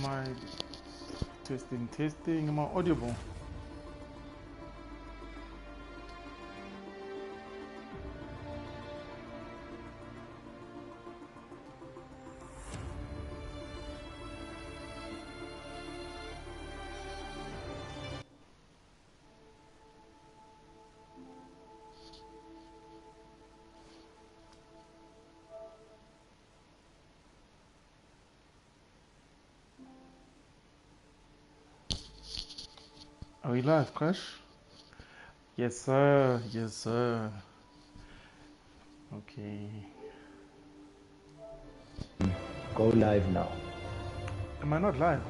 I testing? Am I audible? Are we live, Crash? Yes, sir. Yes, sir. Okay. Go live now. Am I not live?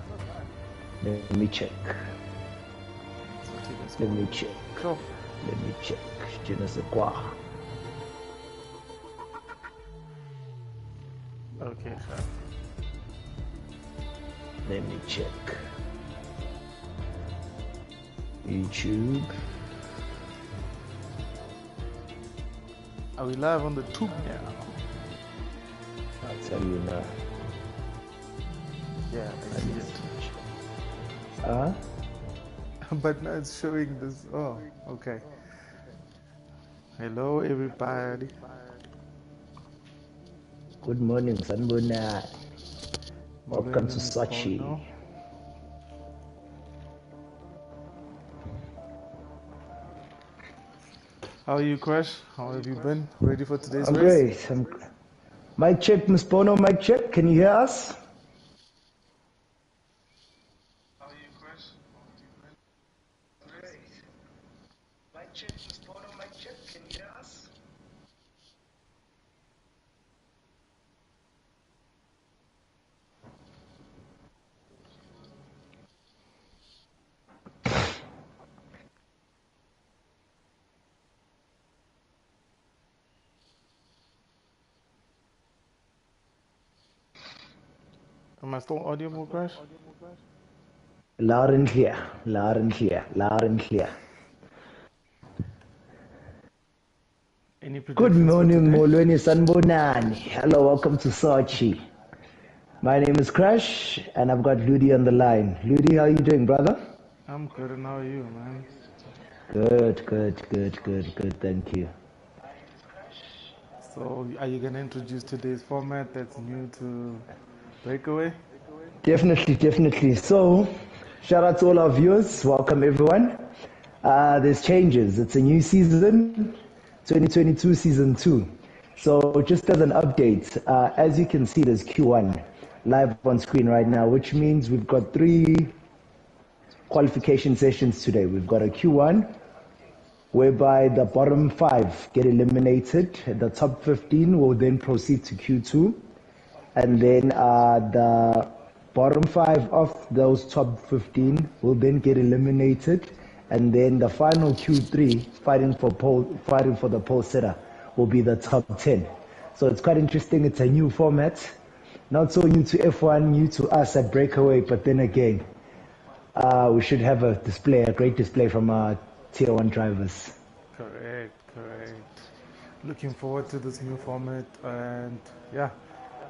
Let me check. Let me check. Sure. Let me check. Je ne sais quoi. Okay, sure. Let me check. YouTube. Are we live on the tube now? I'll tell you now. Yeah, I see it. Huh? But now it's showing this. Oh, okay. Hello, everybody. Good morning, Sanbona. Welcome to Sochi. How are you, Crash? How have you been? Ready for today's race? Great. Mic check, Miss Bono. Mic check. Can you hear us? How are you, Crash? Great. Mic check, Miss Bono. Mic check. Can you hear us? Am I still audible, Crash? Loud and clear. Loud and clear. Loud and clear. Any Good predictions morning, for today? Molweni Sanbonani. Hello, welcome to Sochi. My name is Crash, and I've got Ludi on the line. Ludi, how are you doing, brother? I'm good, and how are you, man? Good. Thank you. So, are you gonna introduce today's format that's new to Breakaway? Definitely. So, shout out to all our viewers. Welcome, everyone. There's changes. It's a new season, 2022 season 2. So, just as an update, as you can see, there's Q1 live on screen right now, which means we've got 3 qualification sessions today. We've got a Q1, whereby the bottom 5 get eliminated. The top 15 will then proceed to Q2. And then the bottom 5 of those top 15 will then get eliminated. And then the final Q3, fighting for the pole sitter, will be the top 10. So it's quite interesting. It's a new format. Not so new to F1, new to us at Breakaway, but then again, we should have a great display from our Tier 1 drivers. Correct. Looking forward to this new format, and yeah,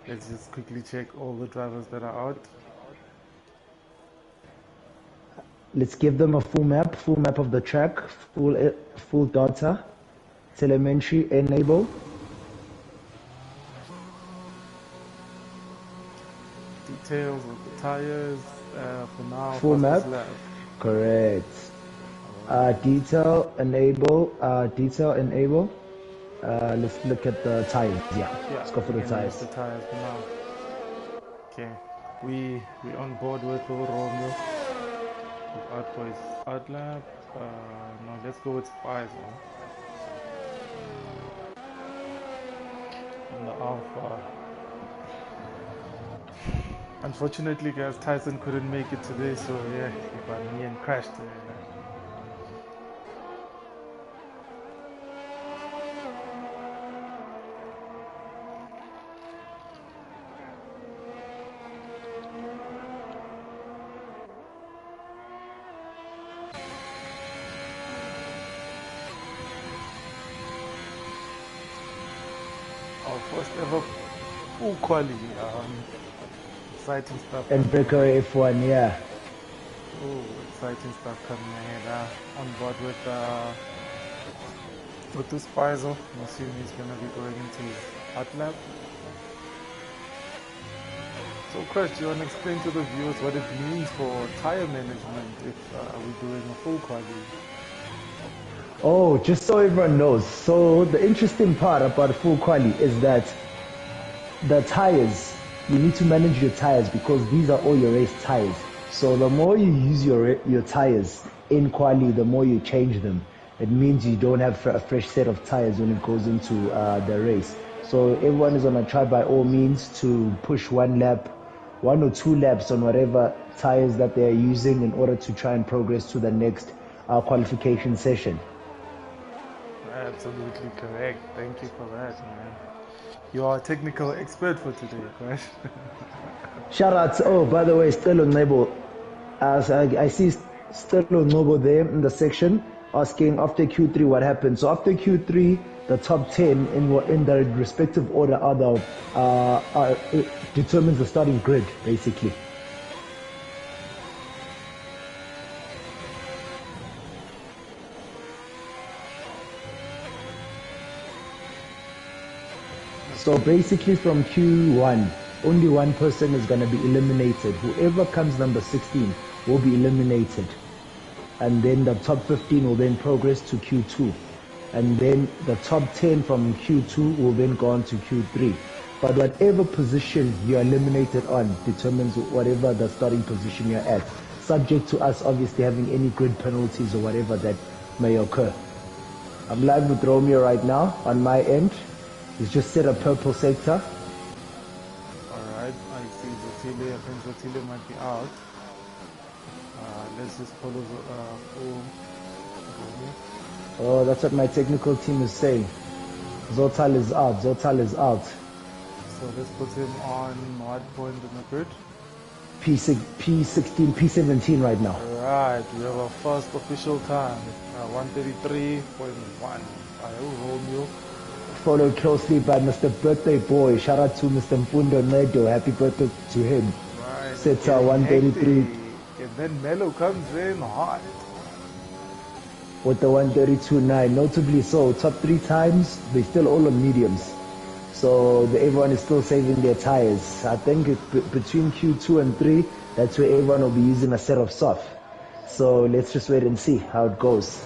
let's just quickly check all the drivers that are out. Let's give them a full map of the track, full data, telemetry enable. Details of the tires for now. Full map. Correct. Detail enable. Let's look at the tires. Yeah. Let's go for the tires. The tires for now. Okay. We on board with Romeo. Out for his out lap. No, let's go with Spicer. On the Alpha. Unfortunately, guys, Tyson couldn't make it today, so yeah, he got me and crashed today. Our first ever full quality exciting stuff and coming Breakaway F1, yeah. Oh, exciting stuff coming ahead. On board with this Pfizer. I'm assuming he's going to be going into his hot lap. So, Crash, do you want to explain to the viewers what it means for tire management if we're doing a full quali? Oh, just so everyone knows. So the interesting part about full quali is that the tires, you need to manage your tires because these are all your race tires. So the more you use your tires in quali, the more you change them. It means you don't have a fresh set of tires when it goes into the race. So everyone is going to try by all means to push one or two laps on whatever tires that they are using in order to try and progress to the next qualification session. Absolutely correct. Thank you for that, man. You are a technical expert for today, Crash. Shout out. Oh, by the way, Stelo Nebo. As I see Stelo Nebo there in the section asking after Q3 what happened. So after Q3, the top 10 in the respective order determines the starting grid, basically. So basically from Q1, only one person is going to be eliminated. Whoever comes number 16 will be eliminated. And then the top 15 will then progress to Q2. And then the top 10 from Q2 will then go on to Q3. But whatever position you are eliminated on determines whatever the starting position you're at, subject to us obviously having any grid penalties or whatever that may occur. I'm live with Romeo right now on my end. He's just set a purple sector. Alright, I see Zotile. I think Zotile might be out. Let's just follow Oh, that's what my technical team is saying. Zotal is out. Zotal is out. So let's put him on what point in the grid? P16, P17 right now. Alright, we have our first official time. 133.1 by Romeo. Followed closely by Mr. Birthday Boy. Shout out to Mr. Mfundo Nedo. Happy birthday to him. Right. Sets 133. And then Melo comes in hot. With the 132.9. Notably so, top 3 times, they're still all on mediums. So everyone is still saving their tires. I think between Q2 and 3, that's where everyone will be using a set of soft. So let's just wait and see how it goes.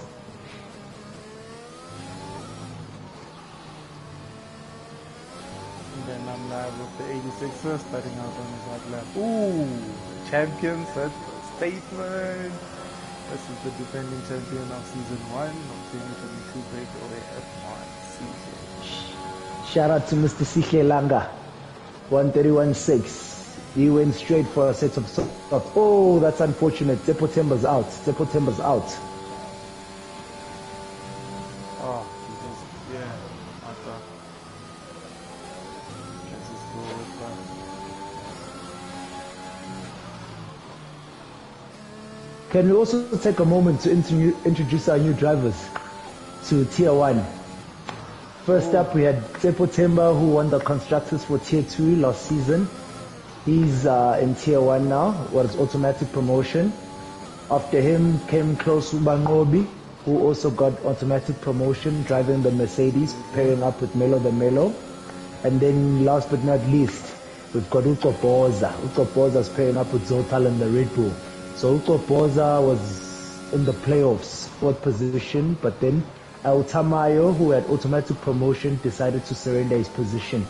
And then I'm live with the 86er starting out on his hot lap. Ooh, champions, that's a statement. This is the defending champion of season 1 of 2022 Brakeaway F1 season. Shout out to Mr. Sihle Langa, 131.6. He went straight for a set of soft. Oh, that's unfortunate. Temba's out. Temba's out. Oh, yeah, let's just go with that. Can we also take a moment to introduce our new drivers to Tier 1? First up, we had Temba, who won the Constructors for Tier 2 last season. He's in Tier 1 now, was automatic promotion. After him came Close Ubangobi, who also got automatic promotion, driving the Mercedes, pairing up with Melo the Melo. And then last but not least, we've got Uko Boza. Uko Boza's pairing up with Zotal and the Red Bull. So Uko Boza was in the playoffs, 4th position, but then El Tamayo, who had automatic promotion, decided to surrender his position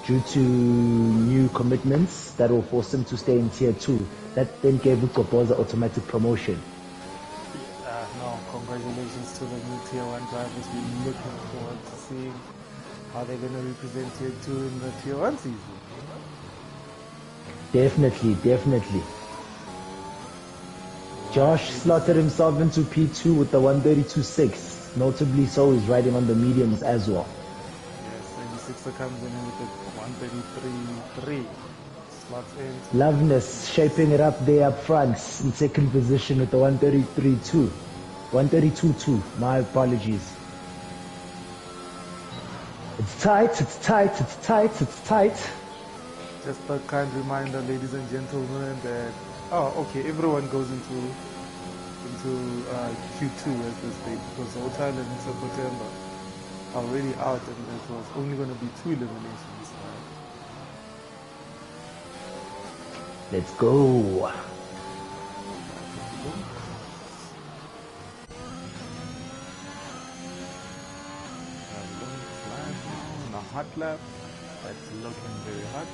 due to new commitments that will force him to stay in Tier 2. That then gave Uko Boza automatic promotion. No, congratulations to the new Tier 1 drivers. We're looking forward to seeing how they're going to represent Tier 2 in the Tier 1 season. Definitely. Josh slotted himself into P2 with the 132.6. Notably so, he's riding on the mediums as well. Yes, 86er comes in with the 133.3. Slots in. Loveness shaping it up there up front in second position with the 133.2. 132.2, my apologies. It's tight. Just a kind reminder, ladies and gentlemen, that okay, everyone goes into Q2 as they state, because All Thailand and September are already out, and it was only going to be 2 eliminations. Let's go. On a hot lap, that's looking very hot.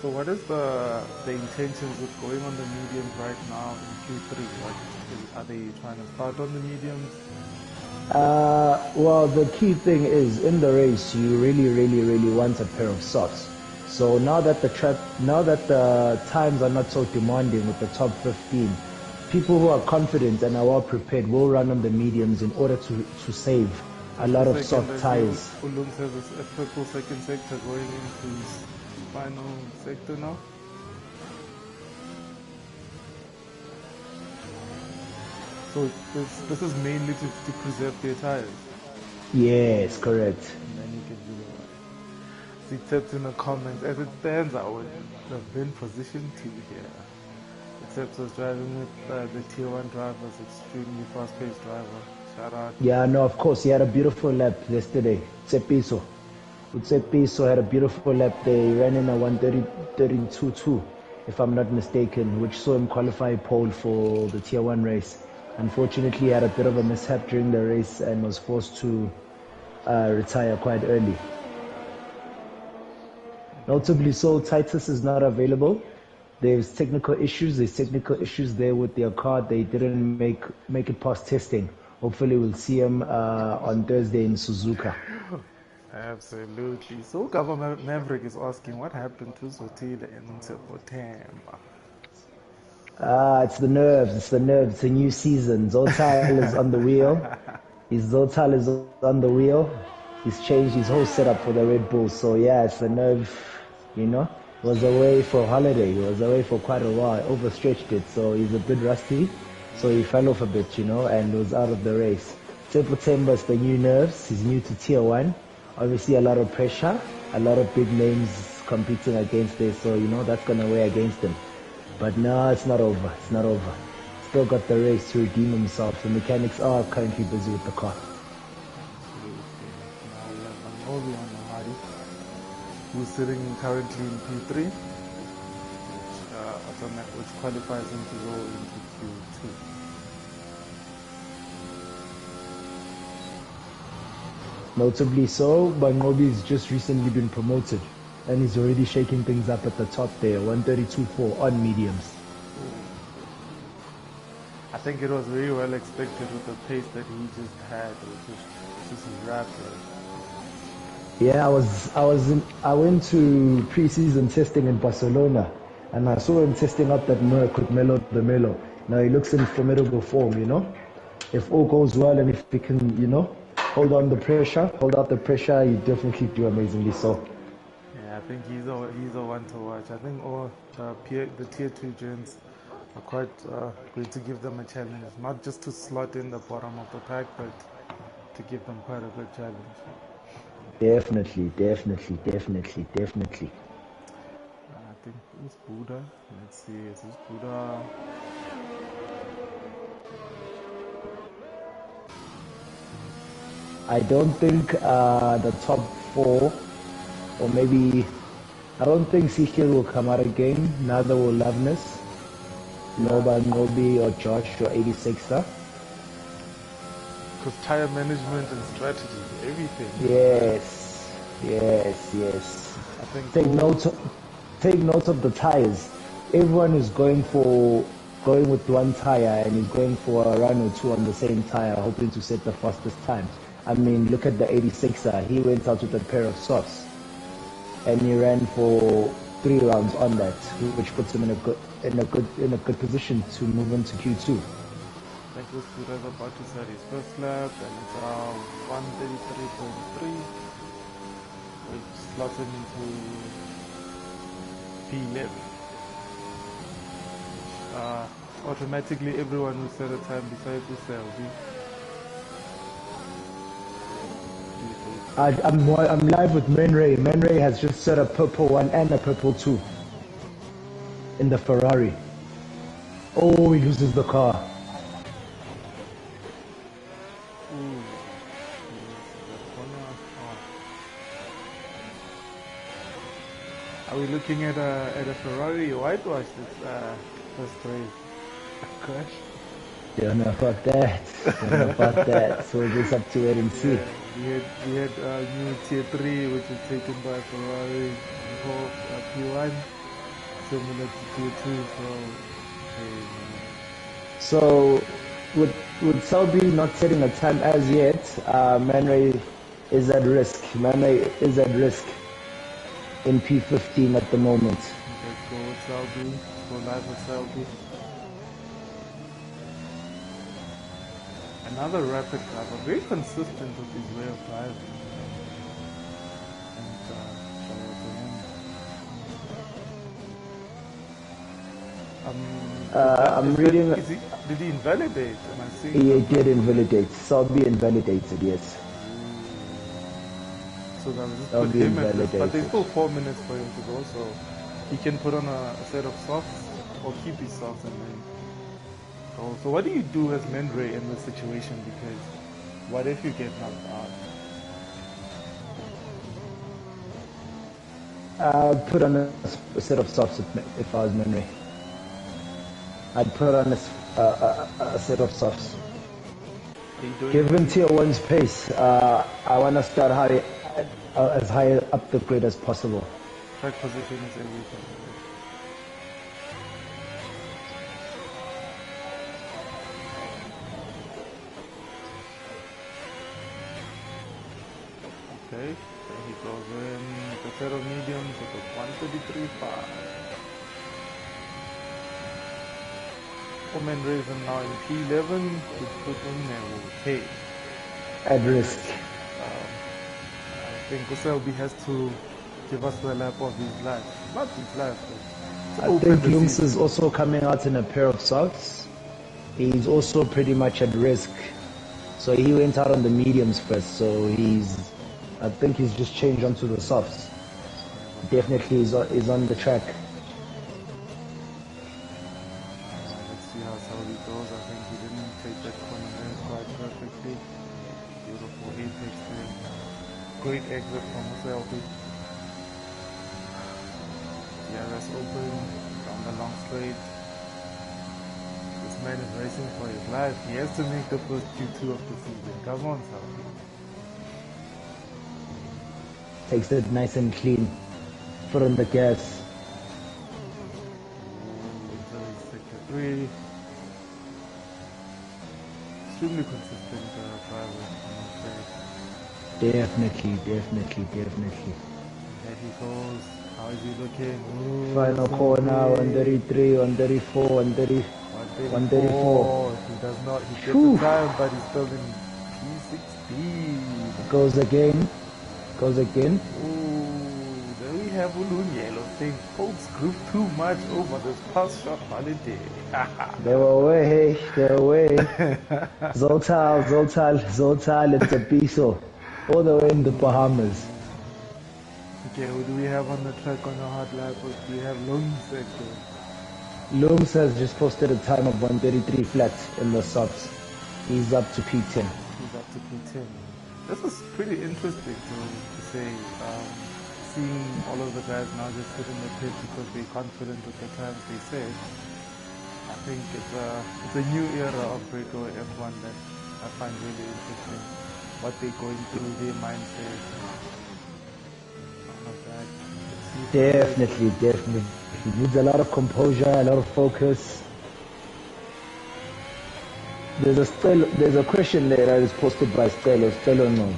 So what is the intentions with going on the mediums right now in Q3? Are they trying to start on the mediums? Well, the key thing is in the race, you really want a pair of softs. So now that the times are not so demanding with the top 15, people who are confident and are well prepared will run on the mediums in order to save a lot of soft tires. Ulum says a purple second sector going into his final sector now. So this is mainly to preserve their tires. Yes, correct. And then you can do the See, tips in the comments. As it stands, I would have been positioned to here. Except was driving with the tier 1 drivers, extremely fast-paced driver. Shout out. Yeah, no, of course. He had a beautiful lap yesterday. Tsepiso had a beautiful lap. They ran in a 1:30.32.2, if I'm not mistaken, which saw him qualify pole for the tier 1 race. Unfortunately, he had a bit of a mishap during the race and was forced to retire quite early. Notably so, Titus is not available. There's technical issues. There's technical issues there with their car. They didn't make it past testing. Hopefully we'll see him on Thursday in Suzuka. Absolutely. So Government Maverick is asking what happened to Zotile in September. It's the nerves. It's the nerves. It's a new season. Zotal is on the wheel. Zotal is on the wheel. He's changed his whole setup for the Red Bull. So yeah, it's the nerve. You know, he was away for holiday. He was away for quite a while. Overstretched it, so he's a bit rusty. So he fell off a bit, and was out of the race. September is the new nerves. He's new to tier 1. Obviously, a lot of pressure, a lot of big names competing against this. So that's gonna weigh against him. But no, it's not over. It's not over. Still got the race to redeem himself. The mechanics are currently busy with the car. Now we have Obi on the Hari, who's sitting currently in P3, which qualifies him to go into Q2. Notably so, Bangobi's just recently been promoted. And he's already shaking things up at the top there, 132.4 on mediums. I think it was very well expected with the pace that he just had. It was just rapid. Yeah, I went to pre-season testing in Barcelona, and I saw him testing up that Merc with the Melo. Now he looks in formidable form, If all goes well and if he can, hold out the pressure, he definitely do amazingly so. I think he's a one to watch. I think all the tier 2 gens are quite going to give them a challenge, not just to slot in the bottom of the pack, but to give them quite a good challenge. Definitely. I think it's Buddha. Let's see, is this Buddha? I don't think the top 4, or maybe, I don't think Sikhil will come out again. Neither will Loveness. Nobi or Josh or 86er. Because tire management and strategy, everything. Yes. I think take note of the tires. Everyone is going with one tire and is going for a run or two on the same tire, hoping to set the fastest time. I mean, look at the 86er. He went out with a pair of softs, and he ran for 3 rounds on that, which puts him in a good position to move into Q2. I think this Buddha's about to set his first lap, and it's around 133.3, which slots him into P11. Automatically, everyone will set a time besides yourself. I'm live with Man Ray. Man Ray has just set a purple 1 and a purple 2 in the Ferrari. Oh, he loses the car. Ooh. Are we looking at a Ferrari whitewash this first race? Crash? Don't know about that. Don't know about that. So we'll just have to wait and see. Yeah, we had new Tier 3, which was taken by Ferrari for P1, similar to Tier 2. So, with Selby not setting a time as yet, Man Ray is at risk. Man Ray is at risk in P15 at the moment. Let's go with Selby. Go live with Selby. Another rapid driver, very consistent with his way of driving. And shout out to him. I'm reading. Did he invalidate? Am I seeing? He did invalidate. Selby invalidated, yes. So that was just put him at risk. But there's still 4 minutes for him to go, so he can put on a set of softs or keep his softs and then go. So what do you do as Man Ray in this situation? Because what if you get knocked out? I'd put on a set of softs if I was Man Ray. I'd put on a set of softs. Given Tier 1's pace, I want to start as high up the grid as possible. Track position is everything. Okay, there he goes in the set of mediums at the 133.5. Man Rays are now in P11 to put in there, okay. At risk. I think Selby has to give us the lap of his life. Not his life, but I think Lungs is also coming out in a pair of softs. He's also pretty much at risk. So he went out on the mediums first, so I think he's just changed onto the softs. Definitely is on the track. Let's see how Selby goes. I think he didn't take that corner there quite perfectly. Beautiful apex there. Great exit from Selby. Yeah, that's open down the long straight. This man is racing for his life. He has to make the first Q2 of the season. Come on, Selby. Takes it nice and clean. Foot on the gas. Into sector 3. Extremely consistent driver, I must say. Definitely. There he goes. How is he looking? Ooh, Final corner, 133, 134, 134. He does not, he gets the time, but he's still in P16. Goes again. Ooh, there we have Ulunyelo saying folks grew too much over this past short holiday. They were away. Zoltal, it's a piso. All the way in the Bahamas. Okay, who do we have on the track on the hot lap? We have Lungs sector. Lungs has just posted a time of 133 flat in the subs. He's up to P10. He's up to P10. This is pretty interesting to say. Seeing all of the guys now just sit in the pit because they're confident with the times they say. I think it's a new era of Brakeaway F1 that I find really interesting. What they're going through, their mindset, all of that. Definitely. He needs a lot of composure, a lot of focus. There's a question there that is posted by Stelo No.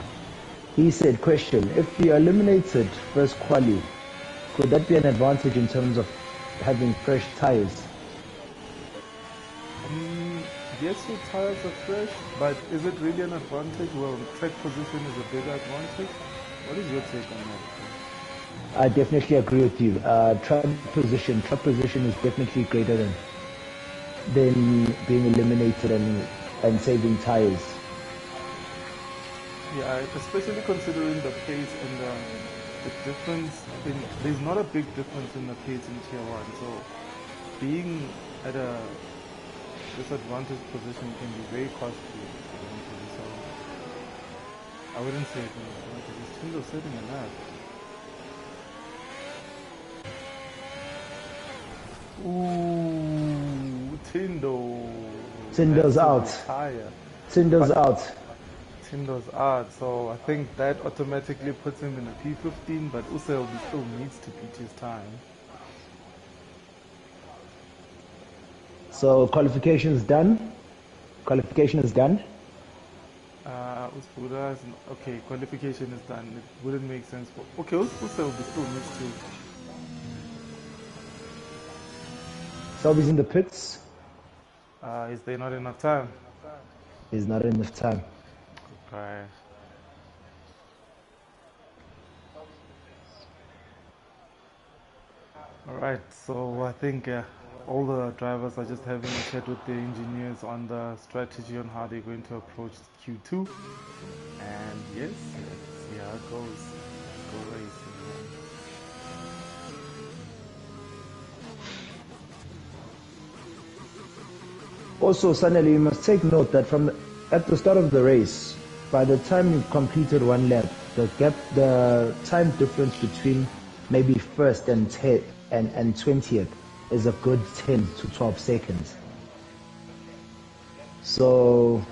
He said, question, if you eliminated first quali, could that be an advantage in terms of having fresh tires? Yes, your tires are fresh, but is it really an advantage? Well, track position is a bigger advantage. What is your take on that? I definitely agree with you. Track position is definitely greater than being eliminated and saving tires. Yeah, especially considering the pace and the difference in, there's not a big difference in the pace in tier one. So being at a disadvantaged position can be very costly eventually. So I wouldn't say it's an advantage. Is Tindo setting a lap? Ooh, Tindo has Tinder's to out. retire. Tinder's But out. Tindo's out, so I think that automatically puts him in a P15, but Uselby still needs to beat his time. So qualification is done. Qualification is done. Usbuda is okay, qualification is done. It wouldn't make sense for. Okay, Uselby still needs to. Selby's in the pits. Is there not enough time? There's not enough time. Okay. Alright, so I think all the drivers are just having a chat with the engineers on the strategy on how they're going to approach Q2. And yes, let's see how it goes. Let's go racing. Also, Sanelli, you must take note that at the start of the race, by the time you've completed one lap, the time difference between maybe first and 20th is a good 10 to 12 seconds. So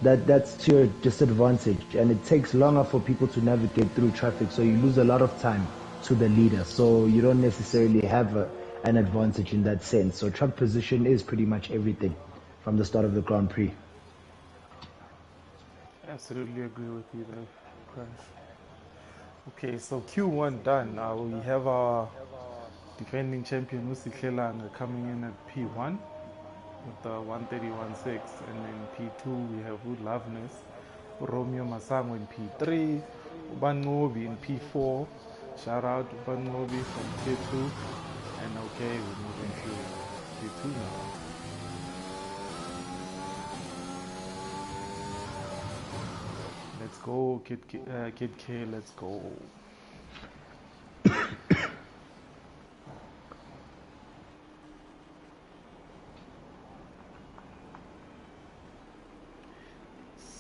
that's to your disadvantage, and it takes longer for people to navigate through traffic, so you lose a lot of time to the leader, so you don't necessarily have an advantage in that sense. So track position is pretty much everything from the start of the Grand Prix. Absolutely agree with you there, Crash. Okay, so Q1 done. We have our defending champion Musi Khelanga coming in at P1 with the 131.6, and then P2 we have Wood Loveness, Romeo Masango in P3, Ubangobi in P4. Shout out to Ubangobi from Tier 2. And okay, we're moving to Tier 2 now. Let's go, Kid K, let's go.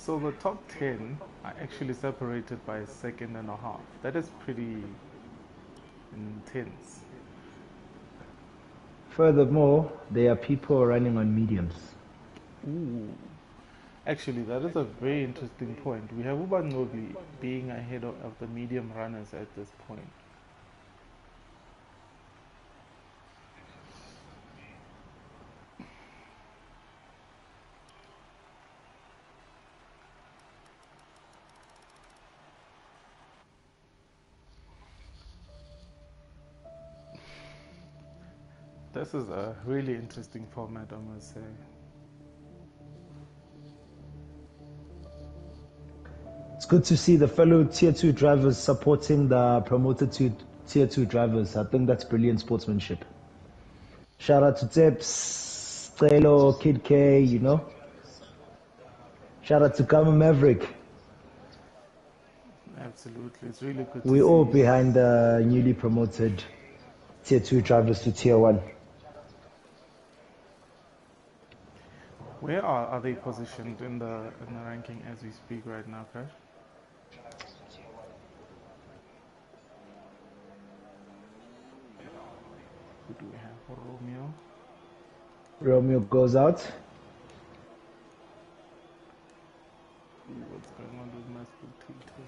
So the top 10 are actually separated by a second and a half. That is pretty intense. Furthermore, there are people running on mediums. Ooh. Actually, that is a very interesting point. We have Ubangobi being ahead of the medium runners at this point. This is a really interesting format, I must say. It's good to see the fellow Tier 2 drivers supporting the promoted Tier 2 drivers. I think that's brilliant sportsmanship. Shout out to Tips, Trelo, Kid K, you know. Shout out to Gamma Maverick. Absolutely, it's really good to We're see. all behind the newly promoted Tier 2 drivers to Tier 1. Where are they positioned in the ranking as we speak right now, Crash? Who do we have? Romeo. Romeo goes out. What's going on with my spectator?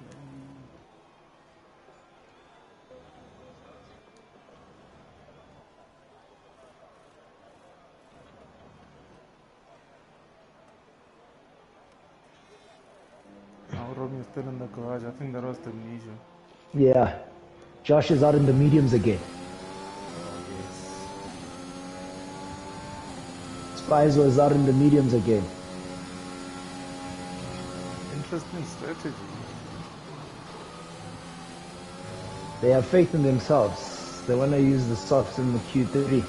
Now Romeo's still in the garage. I think that was amnesia. Yeah. Josh is out in the mediums again. Spies was out in the mediums again. Interesting strategy. They have faith in themselves. They want to use the softs in the Q3.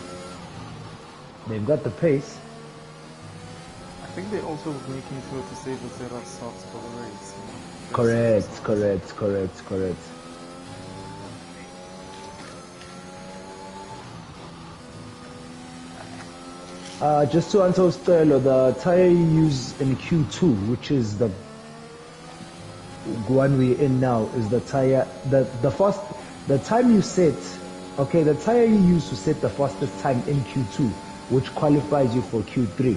They've got the pace. I think they're also making sure to save a set of softs for the race. You know? Correct, correct, correct, correct. Just to answer Stelo, the tire you use in Q2, which is the one we're in now, is the tire, the time you set, okay, the tire you use to set the fastest time in Q2, which qualifies you for Q3,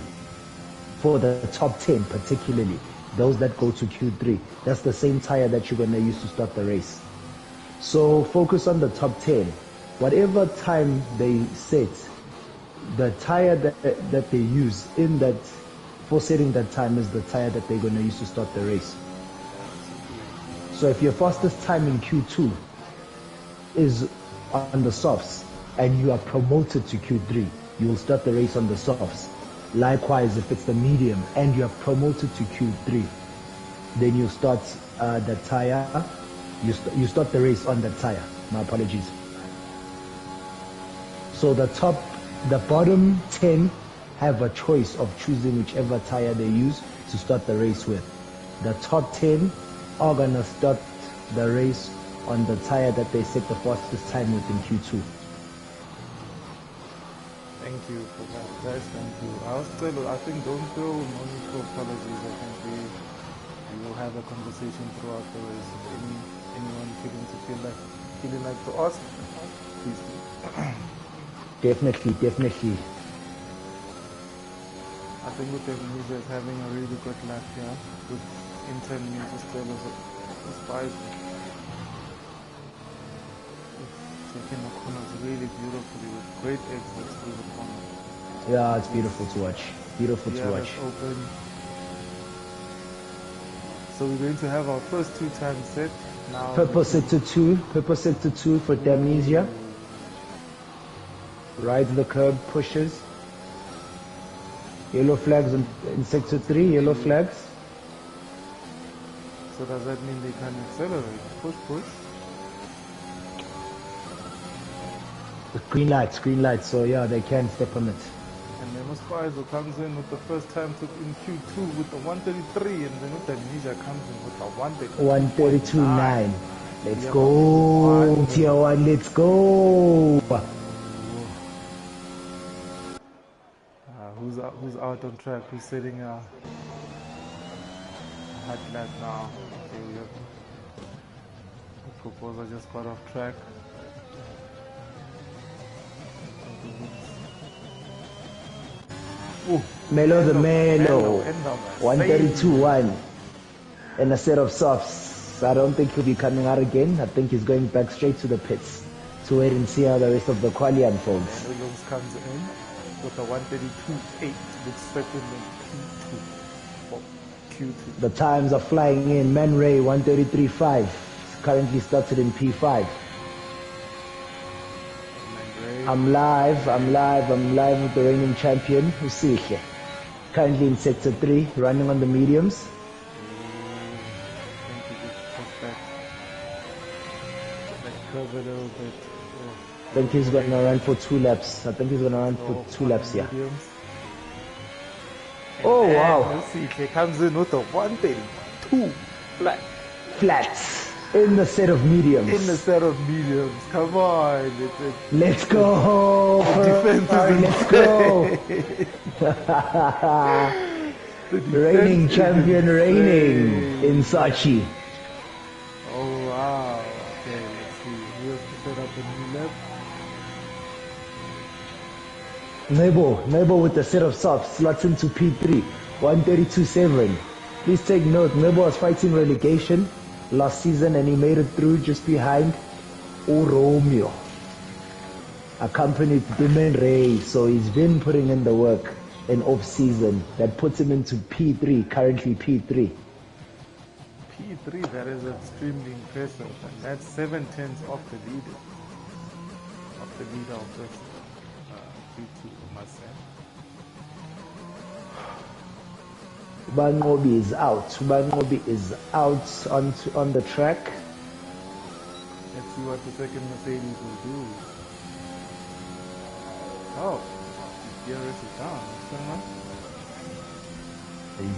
for the top 10 particularly, those that go to Q3, that's the same tire that you're going to use to start the race. So focus on the top 10. Whatever time they set, the tire that they use in that, for setting that time, is the tire that they're going to use to start the race. So if your fastest time in Q2 is on the softs and you are promoted to Q3, you will start the race on the softs. Likewise, if it's the medium and you are promoted to Q3, then you start the tire, you start the race on that tire. My apologies. So the bottom 10 have a choice of choosing whichever tire they use to start the race with. The top 10 are gonna start the race on the tire that they set the fastest time with in Q2. Thank you for that, guys. Thank you. I think don't feel no need for apologies. I think we will have a conversation throughout the race. Anyone feeling like to ask, please do. Definitely. I think with Indonesia is having a really good lap here. With intern just still as 5. Taking the corners really beautifully with great exits through the corner. Yeah, it's beautiful to watch. Beautiful to watch. Open. So we're going to have our first 2 times set now. Purple sector 2 for Damnesia. Rides the curb, pushes. Yellow flags in sector 3, yellow flags. So does that mean they can accelerate? Push. Green lights, so yeah, they can step on it. And then Spizo comes in with the first time took in Q2 with the 133, and then with Indonesia comes in with the 132.9. Let's go, Tier 1, let's go. Who's out on track? Who's setting a hot lap now? Okay, we have the proposer just got off track. Melo 132.1 and a set of softs. I don't think he'll be coming out again. I think he's going back straight to the pits to wait and see how the rest of the quali unfolds. Williams comes in with a 132.8 with second in Q2. The times are flying in. Man Ray 133.5 currently started in P5. I'm live with the reigning champion, Usihle. Currently in sector 3, running on the mediums. I think he's going to run for 2 laps. Yeah. Oh, wow. Usihle comes in with a 132 flats. In the set of mediums. Come on. Let's go. Let's go. Reigning champion reigning in Sachi. Oh, wow. Okay, let's see. We have to set up a new lap. Nebo with the set of softs slots into P3. 132.7. Please take note, Nebo was fighting relegation last season and he made it through just behind Romeo, accompanied Dumen Ray. So he's been putting in the work in off season that puts him into P3, currently P3. P3, that is extremely impressive, and that's 7/10 off the leader of this P2, I must say. Bangobi is out on the track. Let's see what the second Mercedes will do. Oh, the DRS is down. What's going on?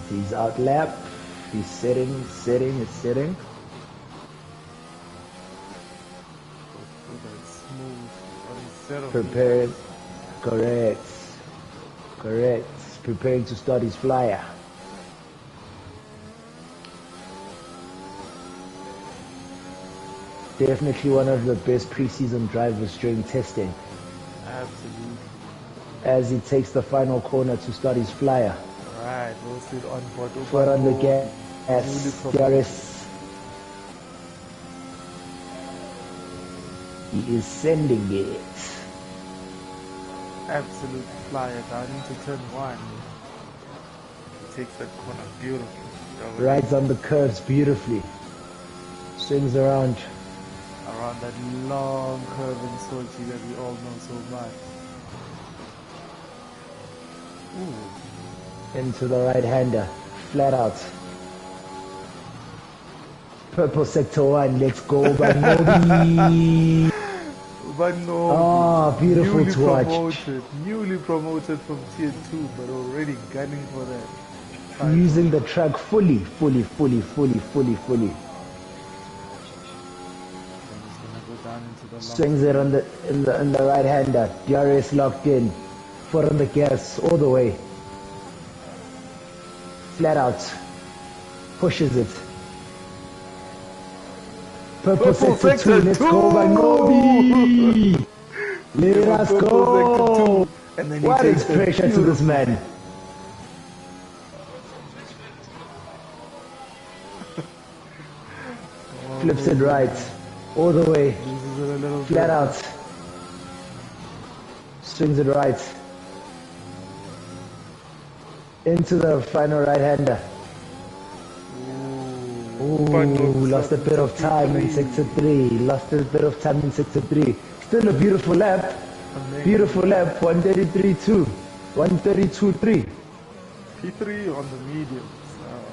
He's out lap. He's setting, it's setting. Prepared. Correct. Preparing to start his flyer. Definitely one of the best preseason drivers during testing. Absolutely. As he takes the final corner to start his flyer. Right, we'll sit on board. Foot on the gas. DRS. He is sending it. Absolute flyer down into turn 1. He takes that corner beautifully. Rides on the curves beautifully. Swings around that long curve in Sochi that we all know so much. Ooh. Into the right-hander, flat out. Purple sector 1, let's go, Banobi. Banobi. Beautiful to watch. Newly promoted from tier 2, but already gunning for that. Using the track fully. Swings it on the right hander. DRS locked in. Foot on the gas all the way. Flat out. Pushes it. Purple sector 2. Let's go, Banobi. Let us go. And then what is pressure to this man? Flips it right. All the way. Flat out. Swings it right. Into the final right-hander. Ooh, lost a bit of time in sector 3. Still a beautiful lap. Beautiful lap. 133.2. 132.3. P3 on the mediums.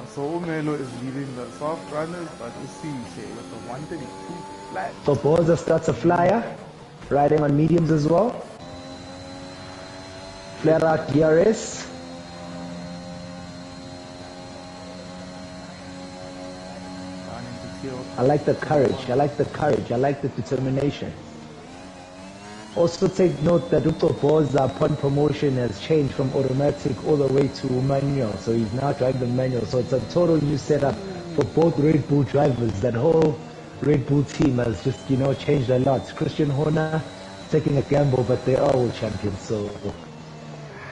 So Umelo is leading the soft runners, but we see with the 132 flat. So Boza starts a flyer, riding on mediums as well. Flat out DRS. I like the courage. I like the determination. Also take note that Boza upon promotion has changed from automatic all the way to manual. So he's now driving manual. So it's a total new setup for both Red Bull drivers. That whole Red Bull team has just, changed a lot. Christian Horner taking a gamble, but they are all champions. So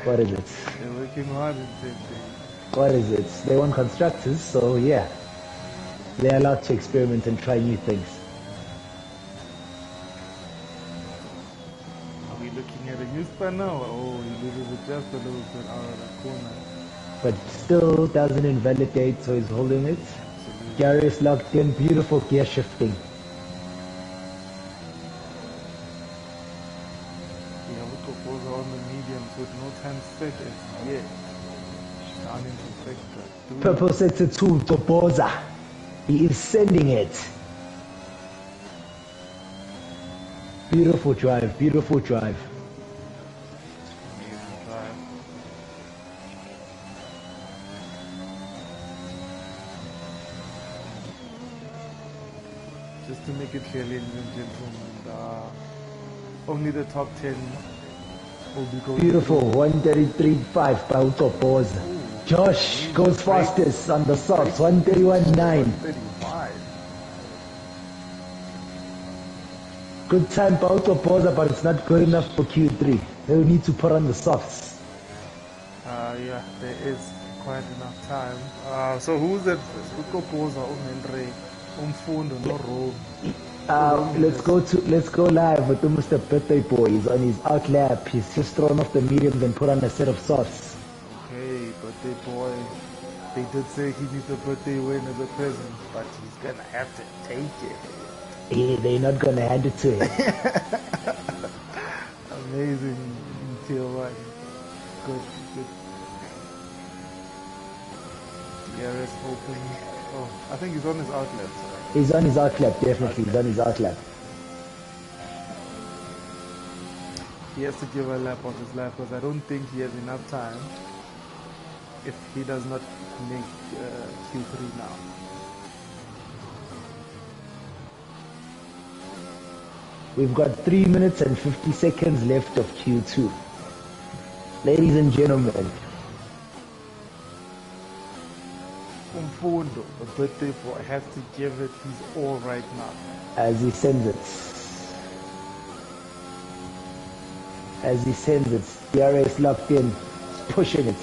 what is it? They're working hard in testing. What is it? They won constructors, so yeah. They're allowed to experiment and try new things. Are we looking at a new span now? Oh, he loses it just a little bit out of the corner. But still doesn't invalidate, so he's holding it. Gary is locked in, beautiful gear shifting. Yeah, look at Boza on the mediums with no time set as yet. Down into sector 2. Purple sector 2 to Boza. He is sending it. Beautiful drive. Amazing drive. Just to make it clear, ladies and gentlemen, only the top 10 will be going. Beautiful, 133.5 by Uto Boza. Josh goes fastest on the softs, 131.9. Good time by Uto Boza, but it's not good enough for Q3. They'll need to put on the softs. Yeah, there is quite enough time. So who's that? Uto Boza, Umendre, Umfundo, no Rome. Let's go live with Mr. Birthday Boy. He's on his out lap. He's just thrown off the mediums and put on a set of softs. Okay, birthday boy. They did say he needs a birthday win as a present, but he's gonna have to take it. Yeah, they're not gonna hand it to him. Amazing in tier 1. Good. DRS open. Oh, I think he's on his outlet. He's on his outlap, definitely. He's on his outlap. He has to give a lap on his lap because I don't think he has enough time if he does not make Q3 now. We've got 3 minutes and 50 seconds left of Q2. Ladies and gentlemen, Umfundo, the birthday boy, has to give it his all right now. as he sends it, DRS locked in, pushing it.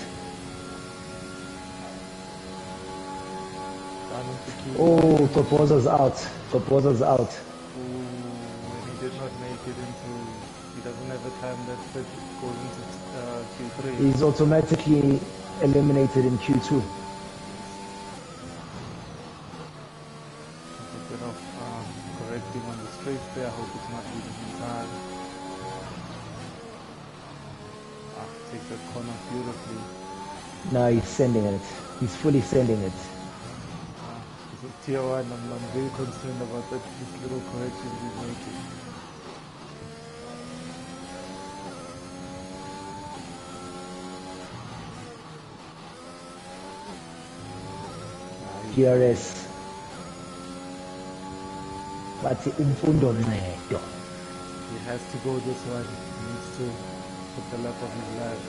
Oh, Topoza's out. He did not make it into, he doesn't have a time that goes into Q3. He's automatically eliminated in Q2. A bit of correcting on the straight there. I hope it's not leaving in time. Takes that corner beautifully. Now he's sending it. He's fully sending it. So tier 1, I'm very concerned about that, these little corrections he's making. DRS. Bathi umfundo ncedo. He has to go this one. He needs to put the lap of his life.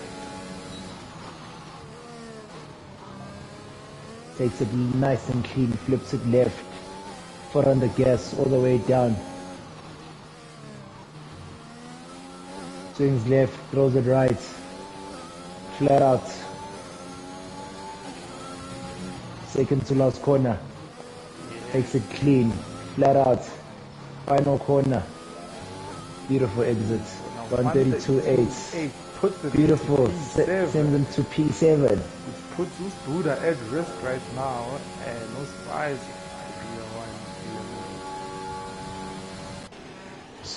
Takes it nice and clean, flips it left, foot on the gas all the way down. Swings left, throws it right, flat out. Second to last corner, takes it clean, flat out. Final corner, beautiful exit, 132.8. Beautiful, sends him to P7. It puts this Buddha at risk right now, and no surprise.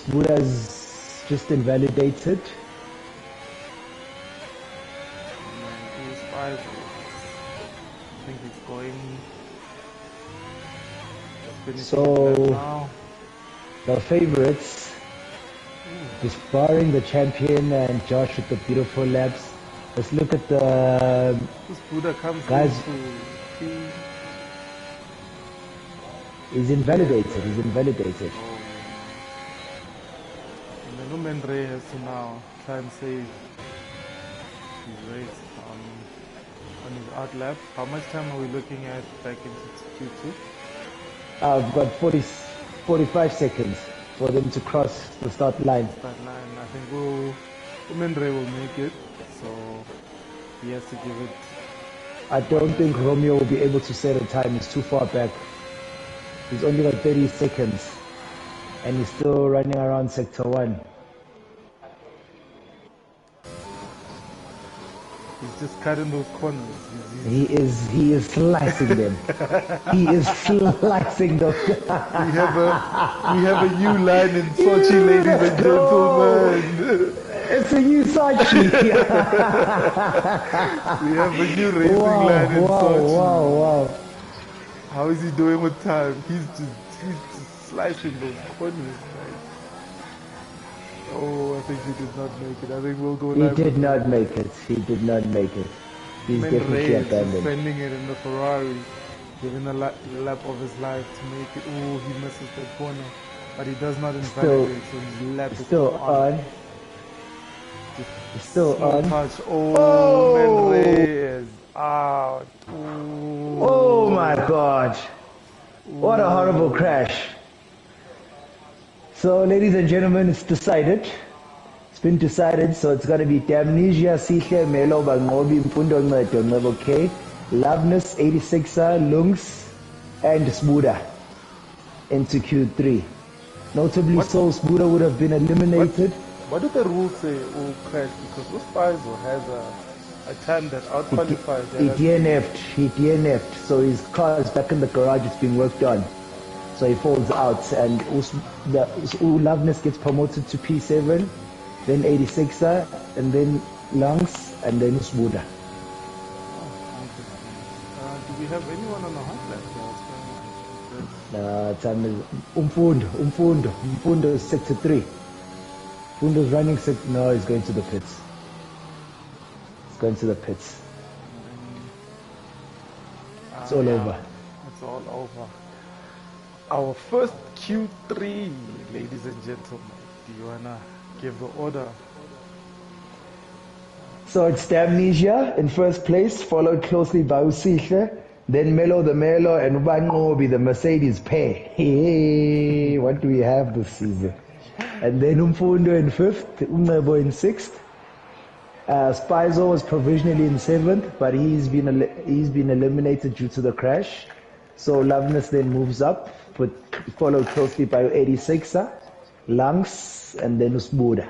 Buddha's just invalidated. I think it's going. So the favorites, just barring the champion and Josh with the beautiful laps. Let's look at the This Buddha comes guys. into He's invalidated. He's invalidated. And the Numen Ray has to now try and save his race on his out lap. How much time are we looking at back into Q2? I've got 45 seconds for them to cross the start line. Start line. I think Numen Ray will make it, so he has to give it. I don't think Romeo will be able to set a time. He's too far back. He's only got 30 seconds, and he's still running around sector 1. He's just cutting those corners. He is slicing them. He is slicing them. We have a new line in Sochi, ladies and gentlemen. It's a new Sochi. We have a new racing line in Sochi. Wow. How is he doing with time? He's just slicing those corners. Right? Oh, I think he did not make it. I think we'll go live. He did not make it. He's definitely abandoned. Defending it in the Ferrari, giving a lap of his life to make it. Oh, he misses the corner, but he does not invalidate. So his lap is still on. Still on. Touch. Oh, Menrey is out. Oh my God. What a horrible crash. So, ladies and gentlemen, it's decided. It's been decided, so it's going to be Damnesia, Sihle, Melo, Bangobi, Mfundo, Ncedo, okay? Loveness, 86er, Lungs, and Smuda into Q3. Notably so, Smuda would have been eliminated. What do the rules say, crash? Because Uspaizo has a time that out-qualifies. He DNF'd, so his car is back in the garage, it's being worked on. So he falls out, and Loveness gets promoted to P7, then 86er, and then Lungs, and then Smuda. Do we have anyone on the hot lap? Time is Umfundo is sector 3. Umfundo's running no, he's going to the pits. He's going to the pits. It's all over. It's all over. Our first Q3, ladies and gentlemen. Do you wanna give the order? So it's Damnesia in first place, followed closely by Usihle, then Melo the Melo, and Ubanobi the Mercedes pair. Hey, what do we have this season? And then Umfundo in fifth, Umebo in sixth. Spizo was provisionally in seventh, but he's been eliminated due to the crash. So Loveness then moves up, followed closely by 86er, Langs, and then Usbuda.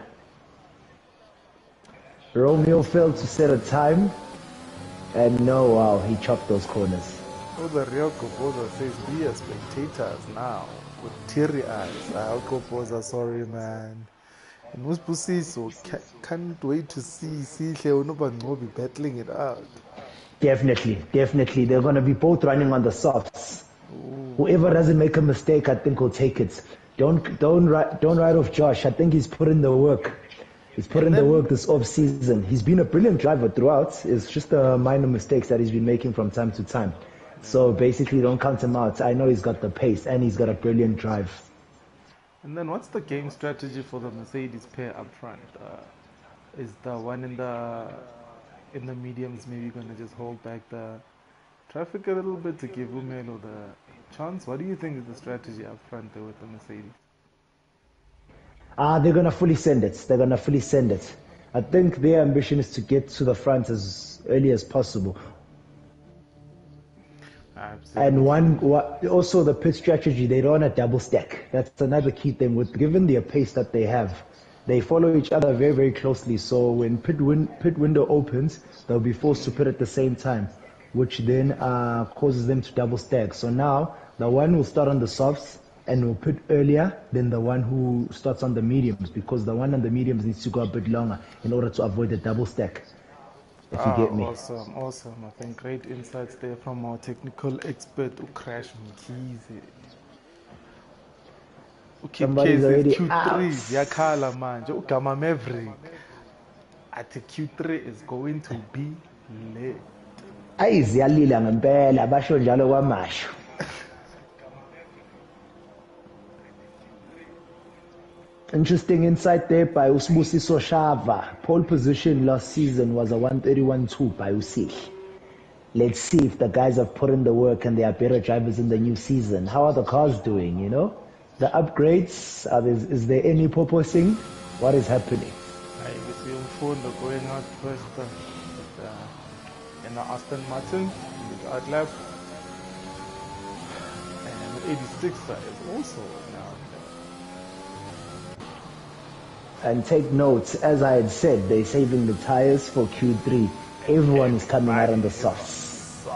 Romeo failed to set a time, and no, wow, he chopped those corners. Oh, the real Kopoza says, we are spectators now, with teary eyes. Kopoza, sorry, man. And Muspusiso, can't wait to see Sihle Unobangobi battling it out. Definitely. They're going to be both running on the softs. Ooh. Whoever doesn't make a mistake, I think will take it. Don't write off Josh. I think he's put in the work. He's put in the work this off-season. He's been a brilliant driver throughout. It's just the minor mistakes that he's been making from time to time. So basically, don't count him out. I know he's got the pace and he's got a brilliant drive. And then what's the game strategy for the Mercedes pair up front? Is the one in the mediums maybe going to just hold back the traffic a little bit to give Umelo the chance? What do you think is the strategy up front there with the Mercedes? They're going to fully send it. I think their ambition is to get to the front as early as possible. Absolutely. And also the pit strategy, they don't want to double stack. That's another key thing. Given their pace that they have, they follow each other very, very closely. So when pit window opens, they'll be forced to pit at the same time, which then causes them to double stack. So now the one will start on the softs and will pit earlier than the one who starts on the mediums, because the one on the mediums needs to go a bit longer in order to avoid the double stack. If you get me. Awesome. I think great insights there from our technical expert, Crash Mkhize. Somebody's already Q3, Yakala manje, Ugama Maverick. I think Q3 is going to be lit. Ayiziyalila ngempela basho njalo kwamasho. Interesting insight there by Usbusiso Shava. Pole position last season was a 131.2 by Usil. Let's see if the guys have put in the work and they are better drivers in the new season. How are the cars doing, you know? The upgrades, is there any purposing? What is happening? I see Umfundo going out first in the Aston Martin, in the outlap. And 86 is also now. And take note, as I had said, they're saving the tires for Q3. Everyone is coming out on the softs.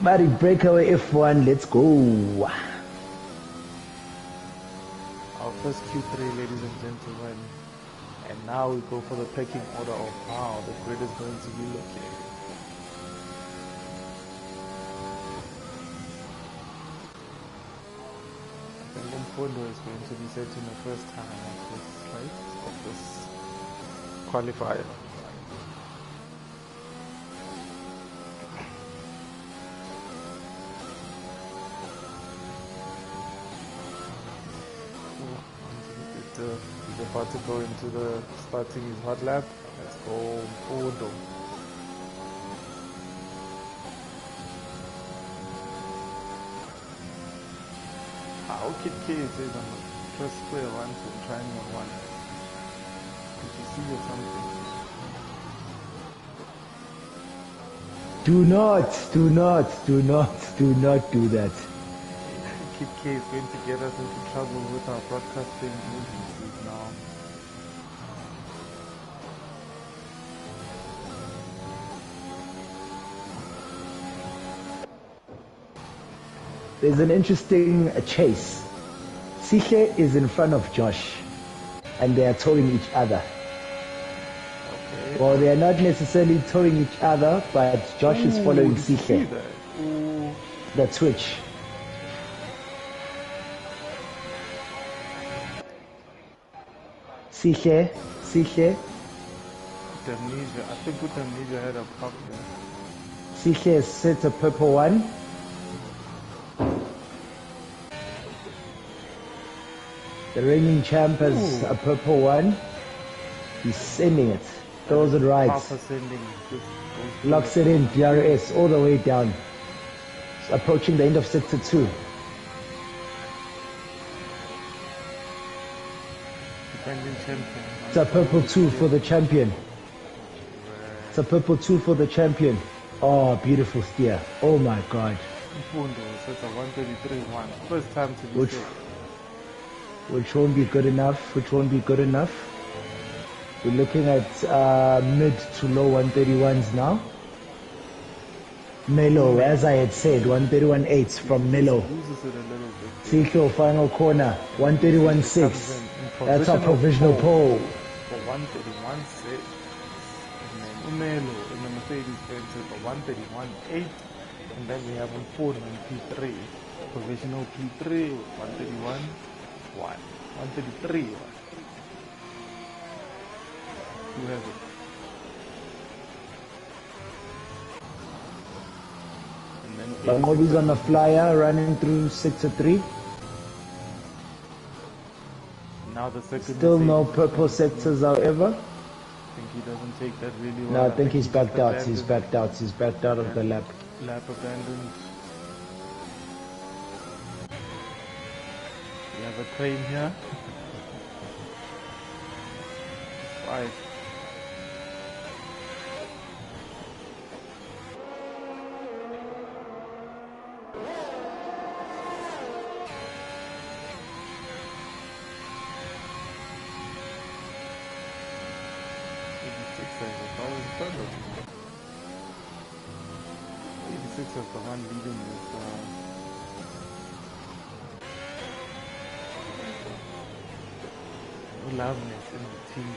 Buddy, Brakeaway F1, let's go. Our first Q3, ladies and gentlemen. And now we go for the pecking order of how the grid is going to be looking. Umfundo is going to be set in the first time of this qualifier. He's about to go into the starting his hot lap. Let's go, Umfundo. Kid K says I'm a press square one to try me on one. Did you see or something? Do not do that. Kid K is going to get us into trouble with our broadcasting agencies now. There's an interesting chase. Sihle is in front of Josh, and they are towing each other. Okay. Well, they are not necessarily towing each other, but Josh is following Sihle. The twitch. Sihle Sihle. Amnesia. I think with Amnesia had a problem. Sihle sets a purple one. The reigning champ has a purple one. He's sending it. Throws it right. Half ascending. Locks it in. DRS all the way down. It's approaching the end of sector 2. Defending champion. It's a purple 2 for the champion. It's a purple 2 for the champion. Oh, beautiful steer. Oh my god. Mfundo, so it's a 133-1. First time to be safe. Which won't be good enough. Which won't be good enough. We're looking at mid to low 131s now. Melo, as I had said, 131.8 from Melo. Loses it a little bit. Sikho, final corner, 131.6. That's our provisional pole. For 131.6. And then Umelo in the Mercedes Benz for 131.8. And then we have Mfundo in P3. Provisional P3 with 131.1. 133. Who has it? Bangoli's on the flyer, running through sector 3. Now the second. Still no purple sectors, however. I think he doesn't take that really well. No, I think he's backed out. He's backed out. He's backed out of the lap. Lap abandoned. We have a train here. 5. Is the one leading this loudness in the team.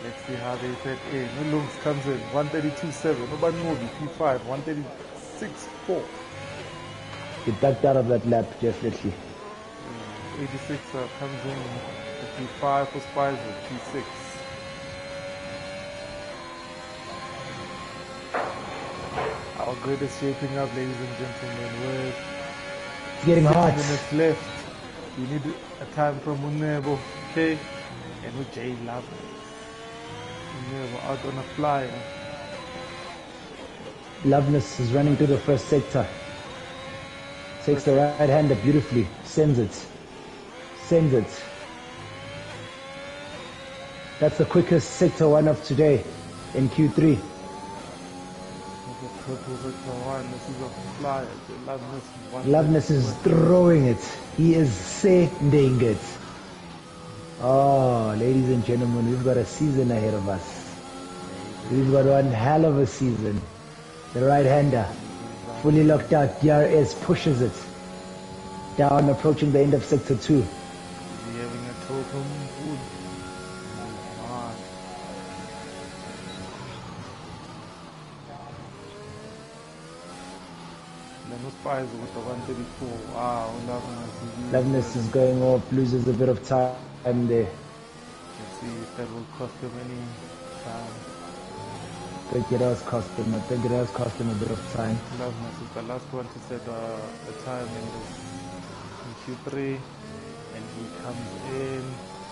Let's see how they set in. Nulungs comes in 132.7. Nobody moving P5 136.4. He backed out of that lap, definitely. 86 comes in P5 for Spicer P6. Our grid is shaping up, ladies and gentlemen. We're getting hot. 6 minutes left. We need a time from Unebo, okay? And with Jay Love. Unebo out on a flyer. Loveness is running through the first sector. Takes the right hander beautifully. Sends it. Sends it. That's the quickest sector 1 of today in Q3. Loveness is throwing it. He is sending it. Oh, ladies and gentlemen, we've got a season ahead of us. We've got one hell of a season. The right-hander, fully locked out. DRS pushes it down, approaching the end of sector 2. Is he having a total mood? With the 134. Wow, Loveness is going off, loses a bit of time there. Let's see if that will cost him any time. I think it has cost him. I think it has cost him a bit of time. Loveness is the last one to set the time in Q3, and he comes in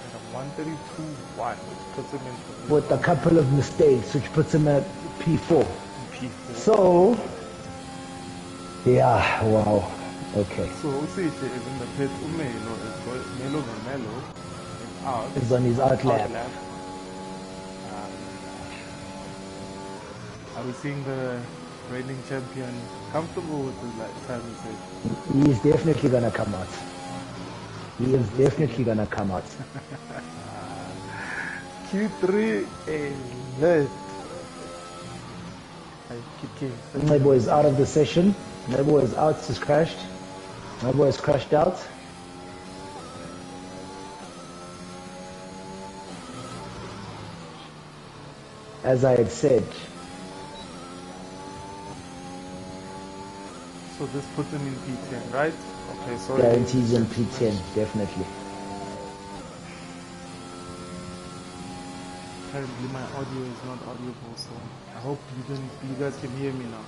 at a 132.1, which puts him in with a couple of mistakes, which puts him at P4. P4. So. Yeah, wow. Okay. So Usihle is in the pit. Melo is out. He's on his out lap. Are we seeing the reigning champion comfortable with the time he said? He is definitely gonna come out. He is definitely gonna come out. Q3 is lit. My boy is out of the session. My boy is out, he's crashed. My boy is crashed out. As I had said. So this puts him in P10, right? Okay, so guarantees in P10, definitely. Apparently my audio is not audible, so I hope you guys can hear me now.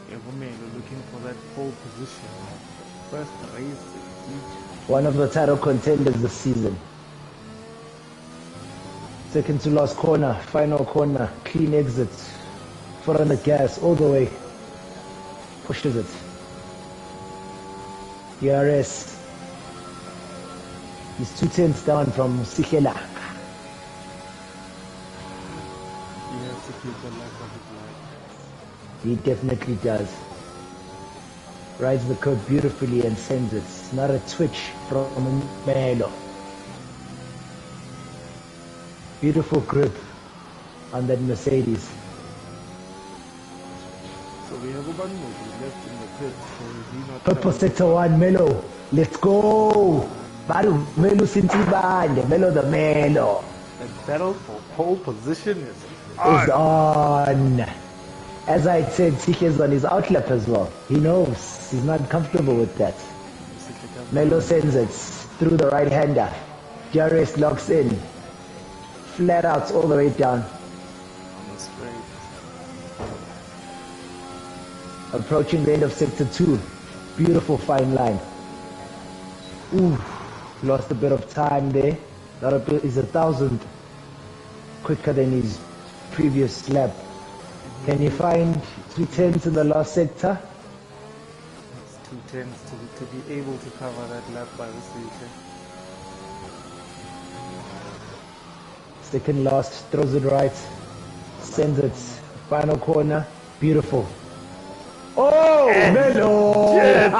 Yeah, we're looking for that pole position. First race. One of the title contenders this season. Second to last corner, final corner, clean exit, foot on the gas, all the way, pushes it. DRS, he's 2 tenths down from Sikela. He has to keep the life of his life. He definitely does. Rides the curve beautifully and sends it. It's not a twitch from Melo. Beautiful grip on that Mercedes. So we have one more left in the pit. So is he not Purple sector 1, Melo. Let's go. Baru Melo Sintibande. Melo the Melo. The battle for pole position is on. As I said, Sikh is on his outlap as well. He knows. He's not comfortable with that. Melo sends it through the right hander. DRS locks in. Flat out all the way down. On the straight. Approaching the end of sector 2. Beautiful fine line. Ooh, lost a bit of time there. He's 1,000 quicker than his previous lap. Can you find 2 tenths in the last sector? It's 2 tenths to be able to cover that lap by the CK. Second last, throws it right, sends it, final corner, beautiful. Oh, Melo! Yes.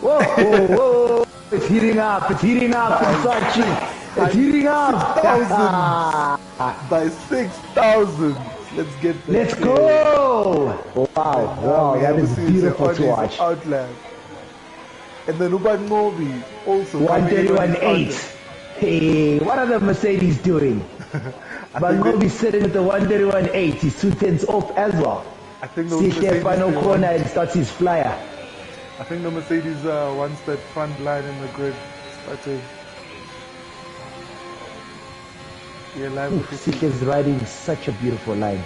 Whoa, whoa, it's heating up, Sachi. It's heating up. By 6,000. Let's get that. Let's go! Wow, that is beautiful to watch. Outlap. And then Uban Mobi also. 131.8. Hey, what are the Mercedes doing? But Mobi's sitting at the 131.8. He's 2 tenths off as well. I think See here, final corner and starts his flyer. I think the Mercedes wants that front line in the grid. Started. Sikh is riding such a beautiful line.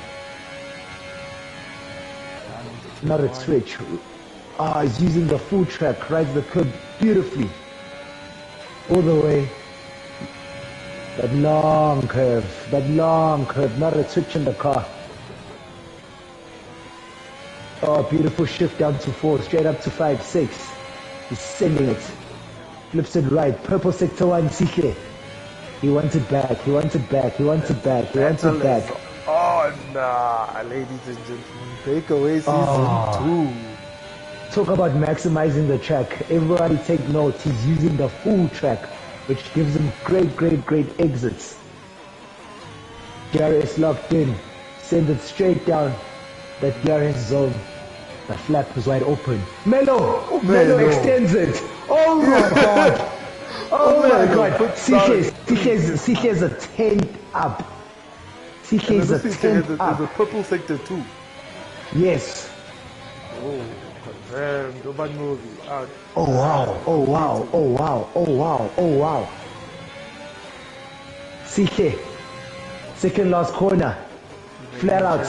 Not a twitch. He's using the full track, rides the curb beautifully. All the way. That long curve, not a twitch in the car. Oh, beautiful shift down to 4, straight up to 5, 6. He's sending it. Flips it right, purple sector 1, Sikhe. He wants it back. Oh, nah, ladies and gentlemen. Brakeaway season 2. Talk about maximizing the track. Everybody take note. He's using the full track, which gives him great exits. DRS locked in. Send it straight down that DRS zone. The flap is wide open. Melo extends it. Oh my God. Oh my God. CK is a 10 up. CK is a 10 up. There's a purple sector 2. Yes. Oh, confirmed. Urban movie out. Oh wow. CK. Second last corner. Flat out.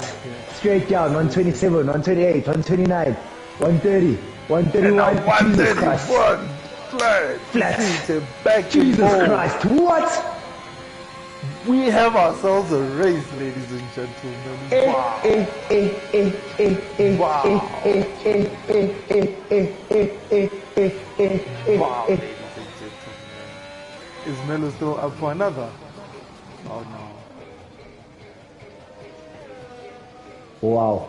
Straight down. 127, 128, 129, 130, 131. Jesus Christ. Flat. Back Jesus Christ. What? We have ourselves a race, ladies and gentlemen. Wow. Wow, ladies and gentlemen. Is Melo still up for another? Oh no. Wow.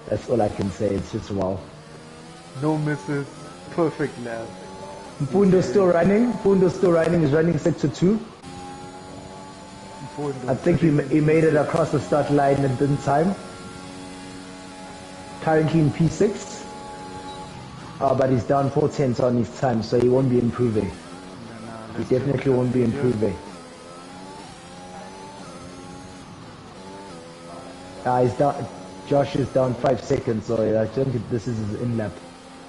That's all I can say. It's just wow. No misses. Perfect lap. Mpundo's still running. He's running sector 2. I think he made it across the start line in time. Currently in P6. But he's down 4 tenths on his time, so he won't be improving. He definitely won't be improving. He's down. Josh is down 5 seconds, so I think this is his in lap.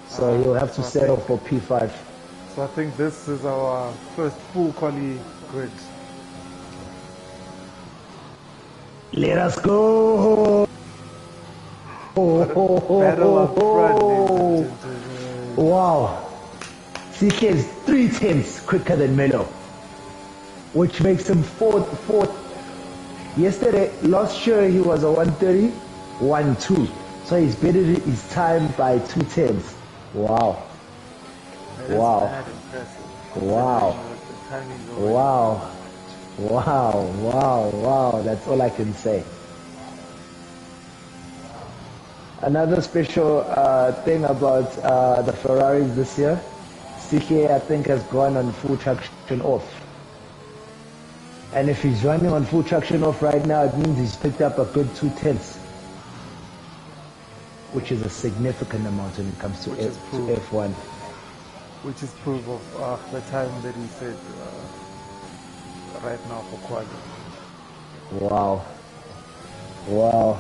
So he'll have to So I settle think, for P5. so I think this is our first full quali grid. Let us go! Battle up front, ladies and gentlemen. Wow. CK is 3 tenths quicker than Melo, which makes him fourth. Yesterday, last year he was a 130, 1-2. So he's bettered his time by 2 tenths. Wow. That Wow. is mad impressive. Wow. The timing's already- Wow. Wow. Wow. Wow. That's all I can say. Another special thing about the Ferraris this year, CK I think has gone on full traction off. And if he's running on full traction off right now, it means he's picked up a good 2 tenths, which is a significant amount when it comes to F1. Which is proof of the time that he said right now for quali. Wow. Wow.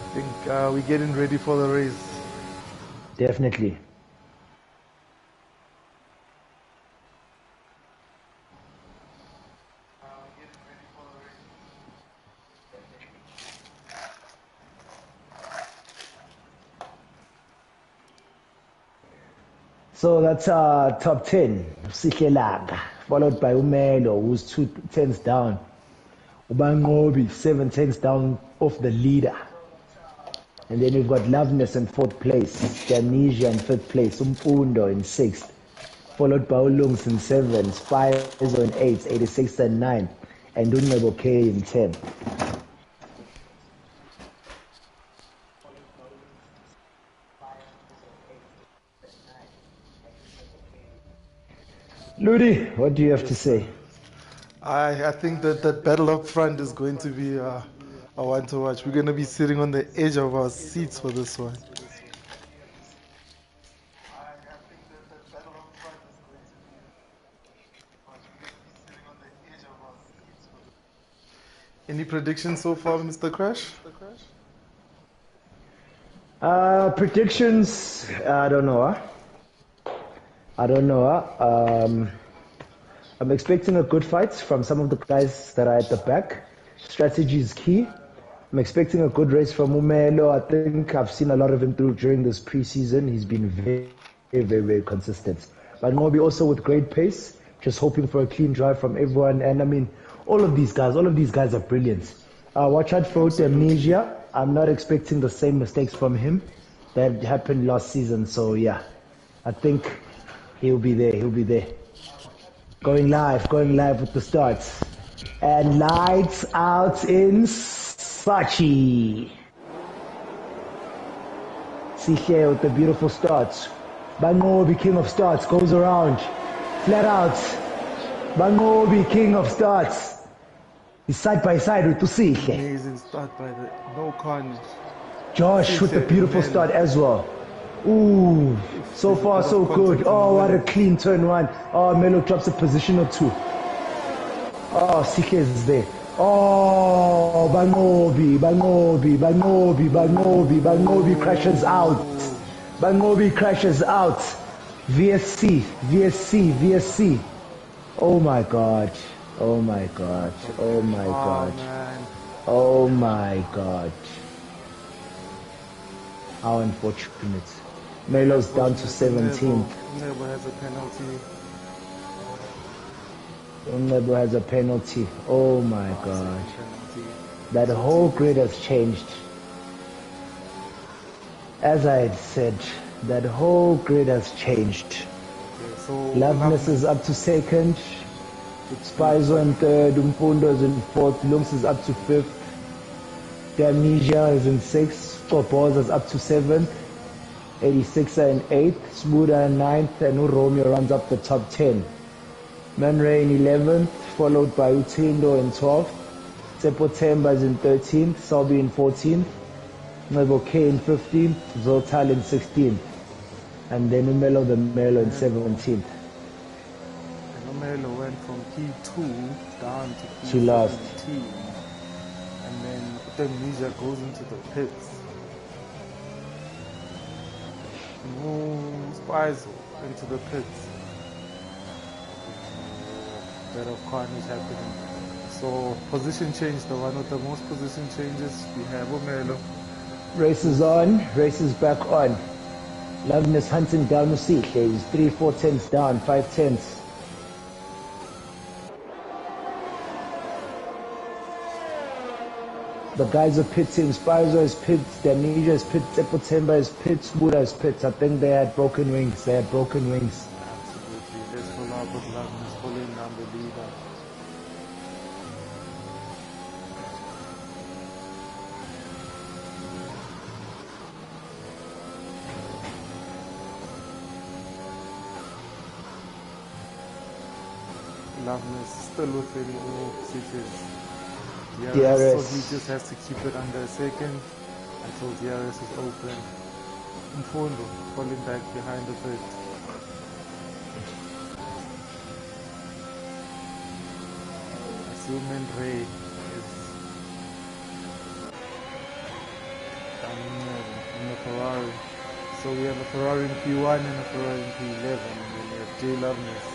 I think we're getting ready for the race. Definitely. So that's top 10, Sikhelang, followed by Umelo, who's 2 tenths down. Ubangobi, 7 tenths down off the leader. And then you've got Loveness in 4th place, Amnesia in 5th place, Umfundo in 6th, followed by Ulungs in 7th, Spizo in 8th, 86 and 9, and Unnebo K in 10. Ludi, what do you have to say? I think that battle up front is going to be a one to watch. We're going to be sitting on the edge of our seats for this one. Any predictions so far, Mr. Crash? Predictions, I don't know. I'm expecting a good fight from some of the guys that are at the back. Strategy is key. I'm expecting a good race from Umelo. I think I've seen a lot of him through during this preseason. He's been very consistent. But Ngobi also with great pace, just hoping for a clean drive from everyone. And I mean, all of these guys are brilliant. Watch out for Amnesia. I'm not expecting the same mistakes from him that happened last season. So yeah, I think he'll be there. Going live with the starts. And lights out in Sachi. See here with the beautiful starts. Bangobi, king of starts, goes around. Flat out. Bangobi, king of starts. He's side by side with Tusihle. Amazing start by the no carnage. Josh with the beautiful start as well. Ooh, so far so good. Oh, what a clean turn one. Oh, Melo drops a position or 2. Oh, CK is there. Oh, Bangobi crashes out. Bangobi crashes out. VSC. Oh my God. Oh my God. How unfortunate. Melo's down to 17th. Nebo has a penalty. Nebo has a penalty. Oh my God. That whole grid has changed. As I had said, that whole grid has changed. So Loveness is up to 2nd. Spizo in 3rd. Umfundo is in 4th. Lungs is up to 5th. Amnesia is in 6th. Koboz is up to 7th. 86 in 8th. Smuda in 9th. And Romeo runs up the top 10. Manray in 11th. Followed by Utindo in 12th. Sepo Temba is in 13th. Sobi in 14th. Nebo K in 15th. Zoltal in 16th. And then Umelo the Melo in 17th. from P2 down to To last. P17. And then Tunisia goes into the pits. Moves Spicer into the pits. Bit of carnage happening. So position change, the one with the most position changes, we have Omelo. Race is on, race is back on. Loveness hunting down Usihle. He's 3-4 tenths down, 5 tenths. The guys are pitting. Spicer is pit, Tunisia is pit, September is pit, Smuda is pit. I think they had broken wings. Absolutely. Let's follow up with Loveness following down the leader. Loveness still within all cities. DRS. So he just has to keep it under a second until DRS is open. Mfundo falling back behind the pit. Assuming Ray is down in the Ferrari. So we have a Ferrari in P1 and a Ferrari in P11. And then we have J Loveness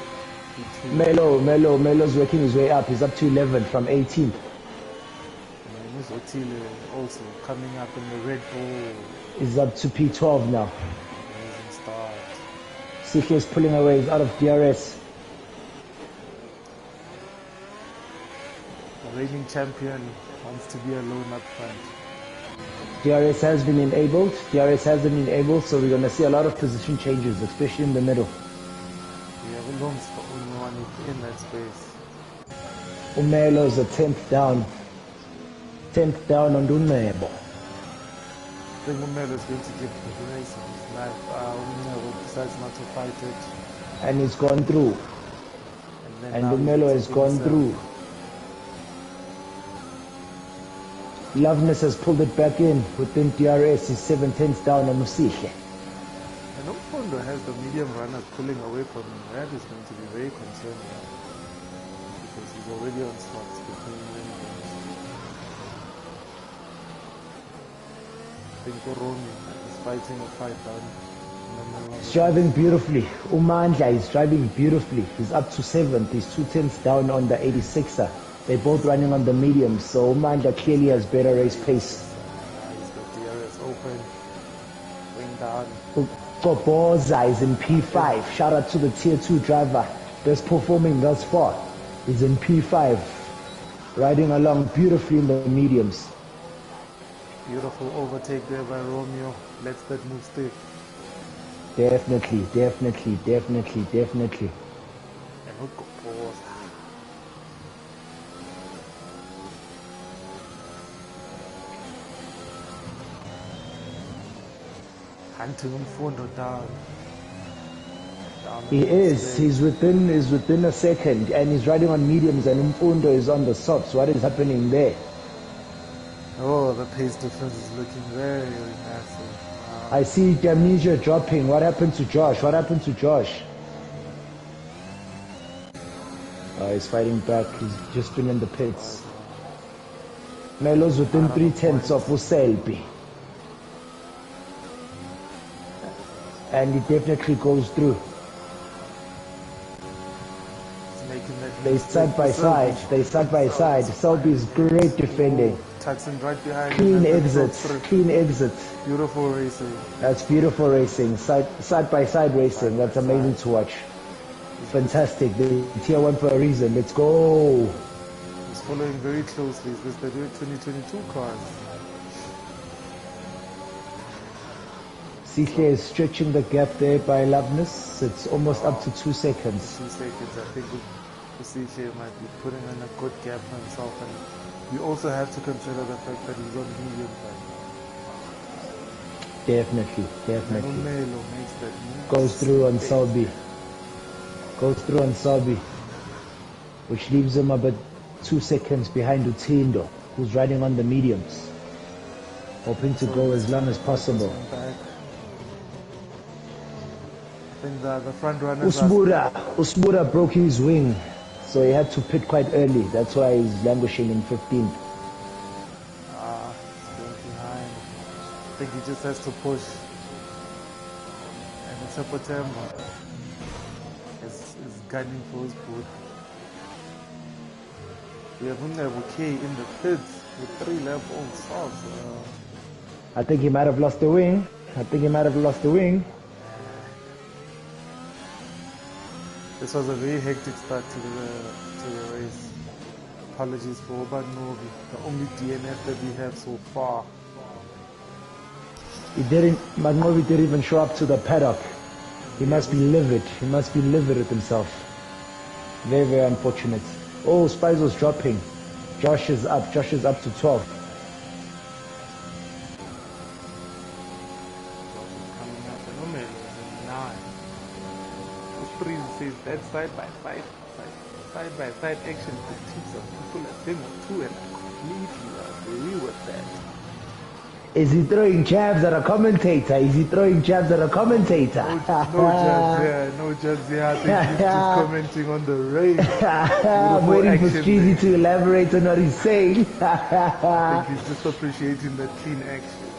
P2. Melo's working his way up. He's up to 11 from 18th. Otile also coming up in the Red Bull. He's up to P12 now. Amazing start. Sihle is pulling away. He's out of DRS. The reigning champion wants to be alone up front. DRS has been enabled. DRS hasn't been enabled, so we're going to see a lot of position changes, especially in the middle. We have Alon's the only one in that space. Umelo is a 10th down. 10th down on Dunebo. I think Umelo is going to give the race of his life. Umelo decides not to fight it. And he's gone through. And Umelo has gone through. Loveness has pulled it back in within DRS. He's 7 tenths down on Usihle. And Mfundo has the medium runners pulling away from him. That is going to be very concerning. Because he's already on slots between them. I think Oromi is fighting a fight down. He's driving beautifully. Umandla is driving beautifully. He's up to 7th. He's 2 tenths down on the 86er. They're both running on the mediums, so Umandla clearly has better race pace. He's got DRS open. Wing down. Boboza is in P5. Shout out to the tier 2 driver. Best performing thus far. He's in P5. Riding along beautifully in the mediums. Beautiful overtake there by Romeo. Let's that move stick. Definitely. And look, pause. Hunting Mfundo down. He is. He's within a second, and he's riding on mediums, and Mfundo is on the softs. What is happening there? Oh, the pace difference is looking very, very massive. I see Amnesia dropping. What happened to Josh? He's fighting back. He's just been in the pits. Melo's within 3 tenths of Uselby. And he definitely goes through. They side by side. Selby's great defending. Tucks in right behind. Clean exit. Beautiful racing. That's beautiful racing. Side by side racing. That's amazing to watch. Fantastic. The tier 1 for a reason. Let's go. He's following very closely. Is this the 2022 cars? Sihle is stretching the gap there by Loveness. It's almost up to 2 seconds. 2 seconds. I think Sihle might be putting in a good gap for himself. And we also have to consider the fact that he's on medium right now. Definitely. Umelo makes that move. Goes through on Selby. Which leaves him about 2 seconds behind Utindo, who's riding on the mediums. Hoping to go as long as possible. I think the front runners Usbuda broke his wing. so he had to pit quite early. That's why he's languishing in 15th. Still behind. I think he just has to push. And it's September. Is gunning for his boot. We have okay in the pits with 3 lap on sauce. I think he might have lost the wing. This was a very hectic start to the race. Apologies for Obad Novi, the only DNF that we have so far. Magnovi didn't even show up to the paddock. He must be livid. He must be livid with himself. Very, very unfortunate. Oh, Spice was dropping. Josh is up to 12. Coming up, the number is 9. Three says that side by side action could teach some people a thing or two, and I completely agree with that. Is he throwing jabs at a commentator? No jabs here. I think he's just commenting on the race. I'm waiting for Streezy to elaborate on what he's saying. I think he's just appreciating the clean action.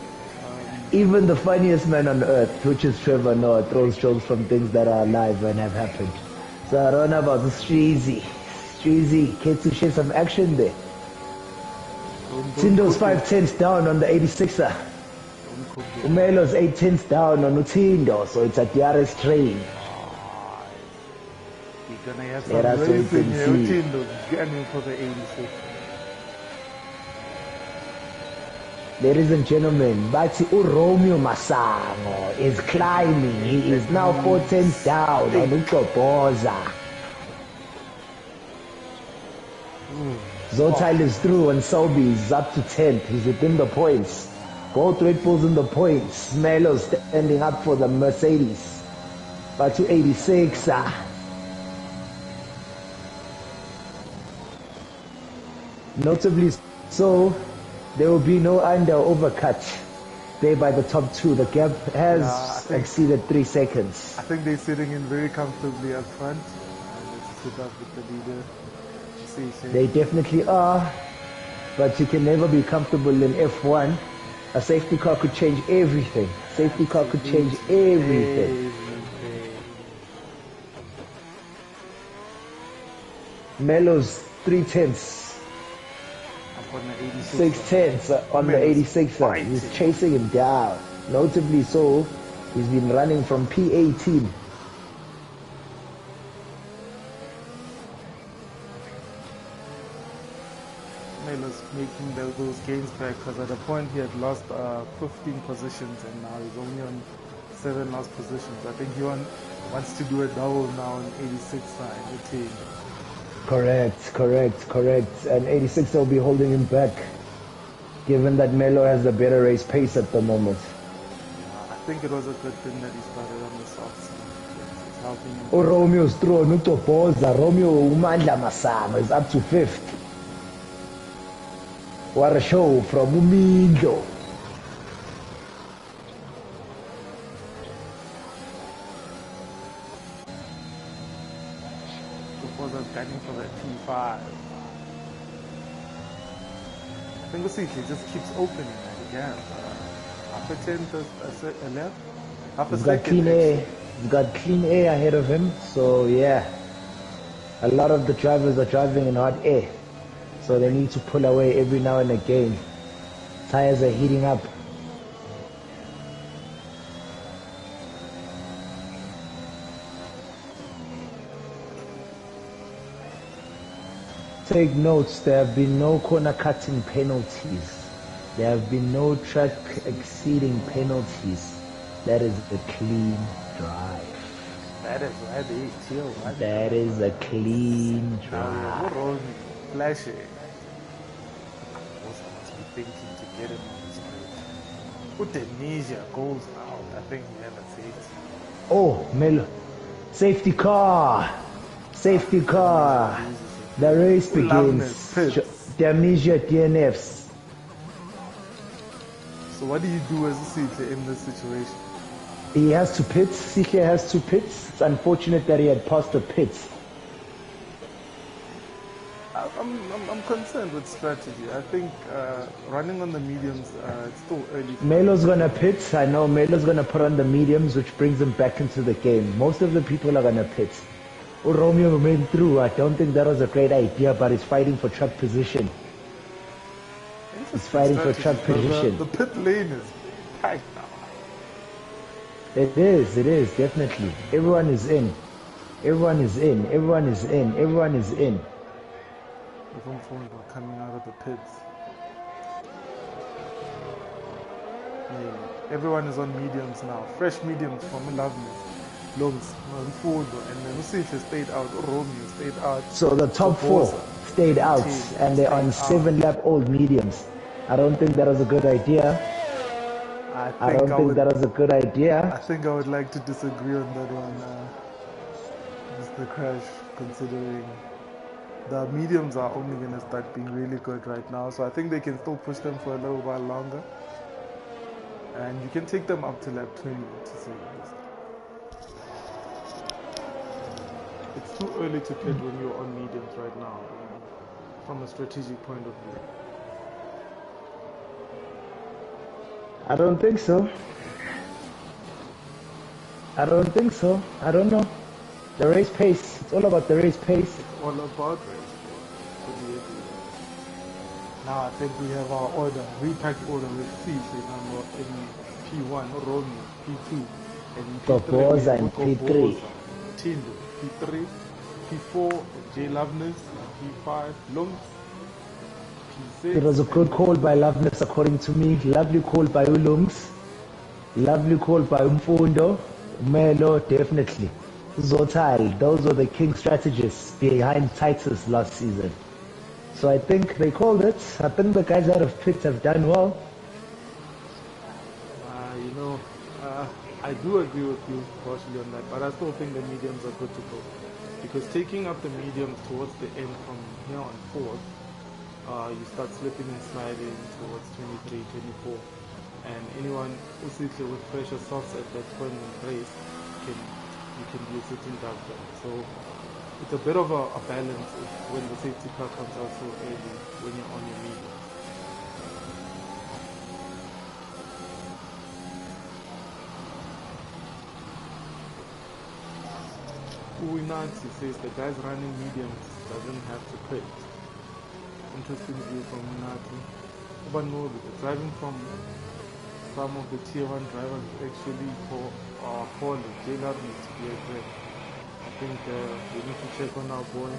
Even the funniest man on earth, which is Trevor Noah, throws jokes from things that are alive and have happened. So I don't know about the Streezy. Streezy, can to share some action there? Tindo's 5/10 down on the 86er. Umelo's 8/10 down on Utindo, so it's a DRS train. You're gonna have some racing here. Utindo's gunning for the 86. Ladies and gentlemen, Bati Romeo Masango is climbing. He is now 4/10 down on Utoboza. Zotail is through and Selby is up to 10th. He's within the points. Both Red Bulls in the points. Melo standing up for the Mercedes. But to 86. Notably so, there will be no under overcut there by the top two. The gap has exceeded 3 seconds. I think they're sitting in very comfortably up front. Let's sit up with the leader. They definitely are, but you can never be comfortable in F1. A safety car could change everything. Melo's 3/10, 6/10 on the 86er. He's chasing him down. Notably so, he's been running from P18. Melo's making those gains back, because at a point he had lost 15 positions and now he's only on 7 lost positions. I think he wants to do a double now on 86 side the team. Correct. And 86 will be holding him back, given that Melo has a better race pace at the moment. I think it was a good thing that he started on the soft side. It's helping him. Oh, Romeo's through. Nutopoza. Romeo Umandla Masama is up to 5th. What a show from Umindo. Tupoza's gunning for the P5. I think he just keeps opening again. Half a 10 to a left. Half a second. He's got clean air ahead of him. So yeah, a lot of the drivers are driving in hot air. So they need to pull away every now and again. Tires are heating up. Take notes, there have been no corner cutting penalties. There have been no track exceeding penalties. That is a clean drive. That is why they chill. That is a clean drive. Flashing. Also must be thinking to get him on the straight. Put Amnesia goes out. I think we have a safety. Oh, Melo. Safety car. The race begins. The Amnesia DNFs. So what do you do as a Sihle in this situation? He has to pit. Sihle has to pit. It's unfortunate that he had passed the pit. I'm concerned with strategy. I think running on the mediums, it's still early for them. Melo's gonna pit. I know Melo's gonna put on the mediums, which brings him back into the game. Most of the people are gonna pit. Oh, Romeo went through. I don't think that was a great idea, but he's fighting for truck position. He's Interesting fighting for strategy, truck because position. the pit lane is tight now. It is, definitely. Everyone is in. Everyone is in. Everyone is in. Everyone is in. With Umfundo coming out of the pits. Yeah. Everyone is on mediums now. Fresh mediums from Loveness, Lungs, Umfundo, and then Usihle stayed out, Romeo stayed out. So the top four Barbosa, stayed out, Mtini and they're on stayed out. 7-lap-old mediums. I don't think that was a good idea. I don't think that was a good I idea. think I would like to disagree on that one, Mr. Crash, considering the mediums are only going to start being really good right now. So I think they can still push them for a little while longer. And you can take them up to lap 20 to see this. It's too early to pit when you're on mediums right now, from a strategic point of view. I don't think so. I don't think so. I don't know. The race pace. It's all about the race pace. It's all about race. Now I think we have our order, repacked order with C, number in P1, Romeo, P2, and in P3 Barbosa and P3. Tindo, P3, P4, J Loveness, P5, Lungs, P6. It was a good call by Loveness, according to me. Lovely call by Ulungs. Lovely call by Umfundo. Melo, definitely. Zotal, those were the king strategists behind Titus last season. So I think they called it. I think the guys out of pit have done well. I do agree with you partially on that, but I still think the mediums are good to go. Because taking up the mediums towards the end from here on forward, you start slipping and sliding towards 23, 24. And anyone who's with pressure softs at that point in the race, you can be sitting down there. So it's a bit of a balance when the safety car comes out so early when you're on your medium. Uwinati says the guys running mediums doesn't have to pit. Interesting view from Uwinati. Ubanobi, driving from some of the tier 1 drivers actually for Paul, J-Lab needs to be a great. I think we need to check on our boy,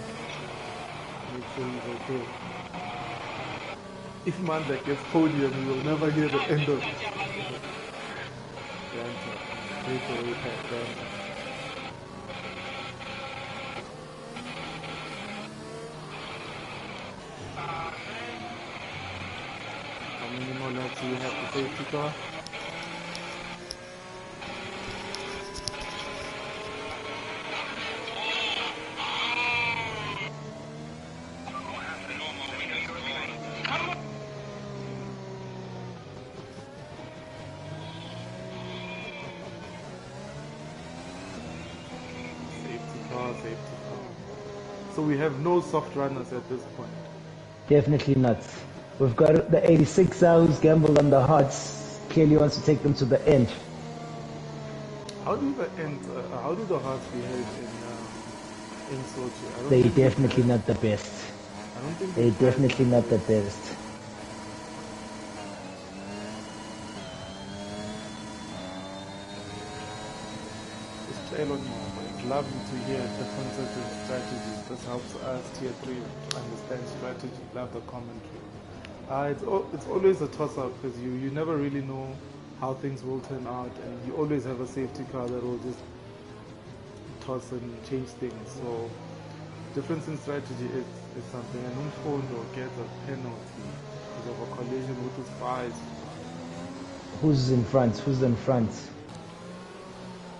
make sure he's okay. If Manda gets podium, we will never hear the end of it. Breakaway pack, how many more laps do we have to safety car? Safety car. So we have no soft runners at this point. Definitely not. We've got the 86 who's gambled on the hearts. Clearly wants to take them to the end. How do the hearts behave in Sochi? They're definitely not the best. I don't think they're definitely not the best. It's lovely to hear differences in strategies. This helps us tier 3 understand strategy. Love the commentary. It's always a toss-up because you never really know how things will turn out, and you always have a safety car that will just toss and change things. So difference in strategy is something. And Umfundo gets a penalty because of a collision with his spies. Who's in front? Who's in front?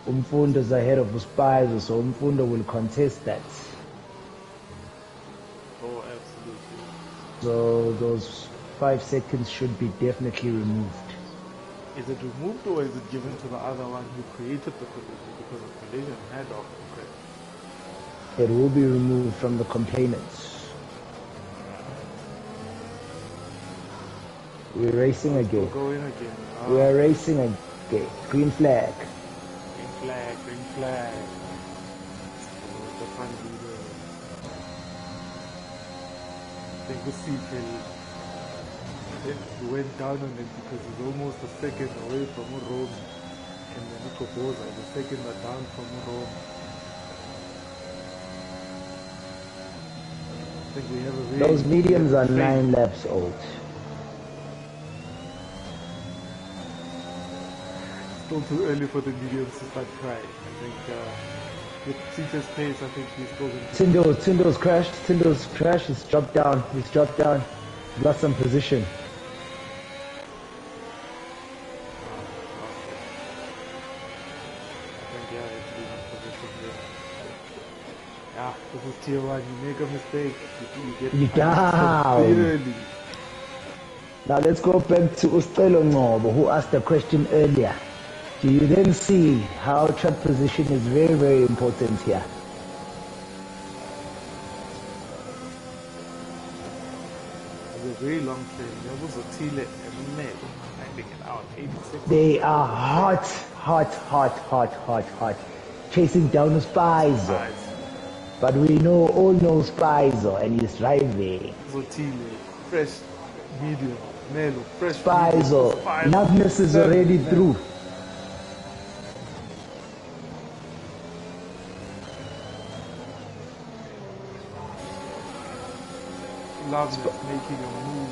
Umfundo is ahead of Uspies, so Umfundo will contest that. Oh, absolutely. So those 5 seconds should be definitely removed. Is it removed or is it given to the other one who created the collision? Because the collision had off the crash. It will be removed from the complainants. We're racing We're again. going again. We are racing again. Green flag. Green flag, green flag. The front leader. I think the CK went down on him because he's almost a second away from Rome. And then Koboza, the second are down from Rome. I think we have a very Those mediums are 9 laps old. Still too early for the mediums to start crying. I think with CK's pace, I think he's still going to... Tindo's crashed. He's dropped down. He's lost some position. This is tier 1, you make a mistake, you get severely. Now let's go back to Ustelo Ngobo, who asked the question earlier. Do you then see how track position is very, very important here? It's a very long train. There was a Tile and Meg finding it out. 86. They are hot. Chasing down the spies. But we all know Spicer and he's driving. Zotile, fresh, medium, Melo, fresh, Spicer. Loveness is already through. Loveness making a move.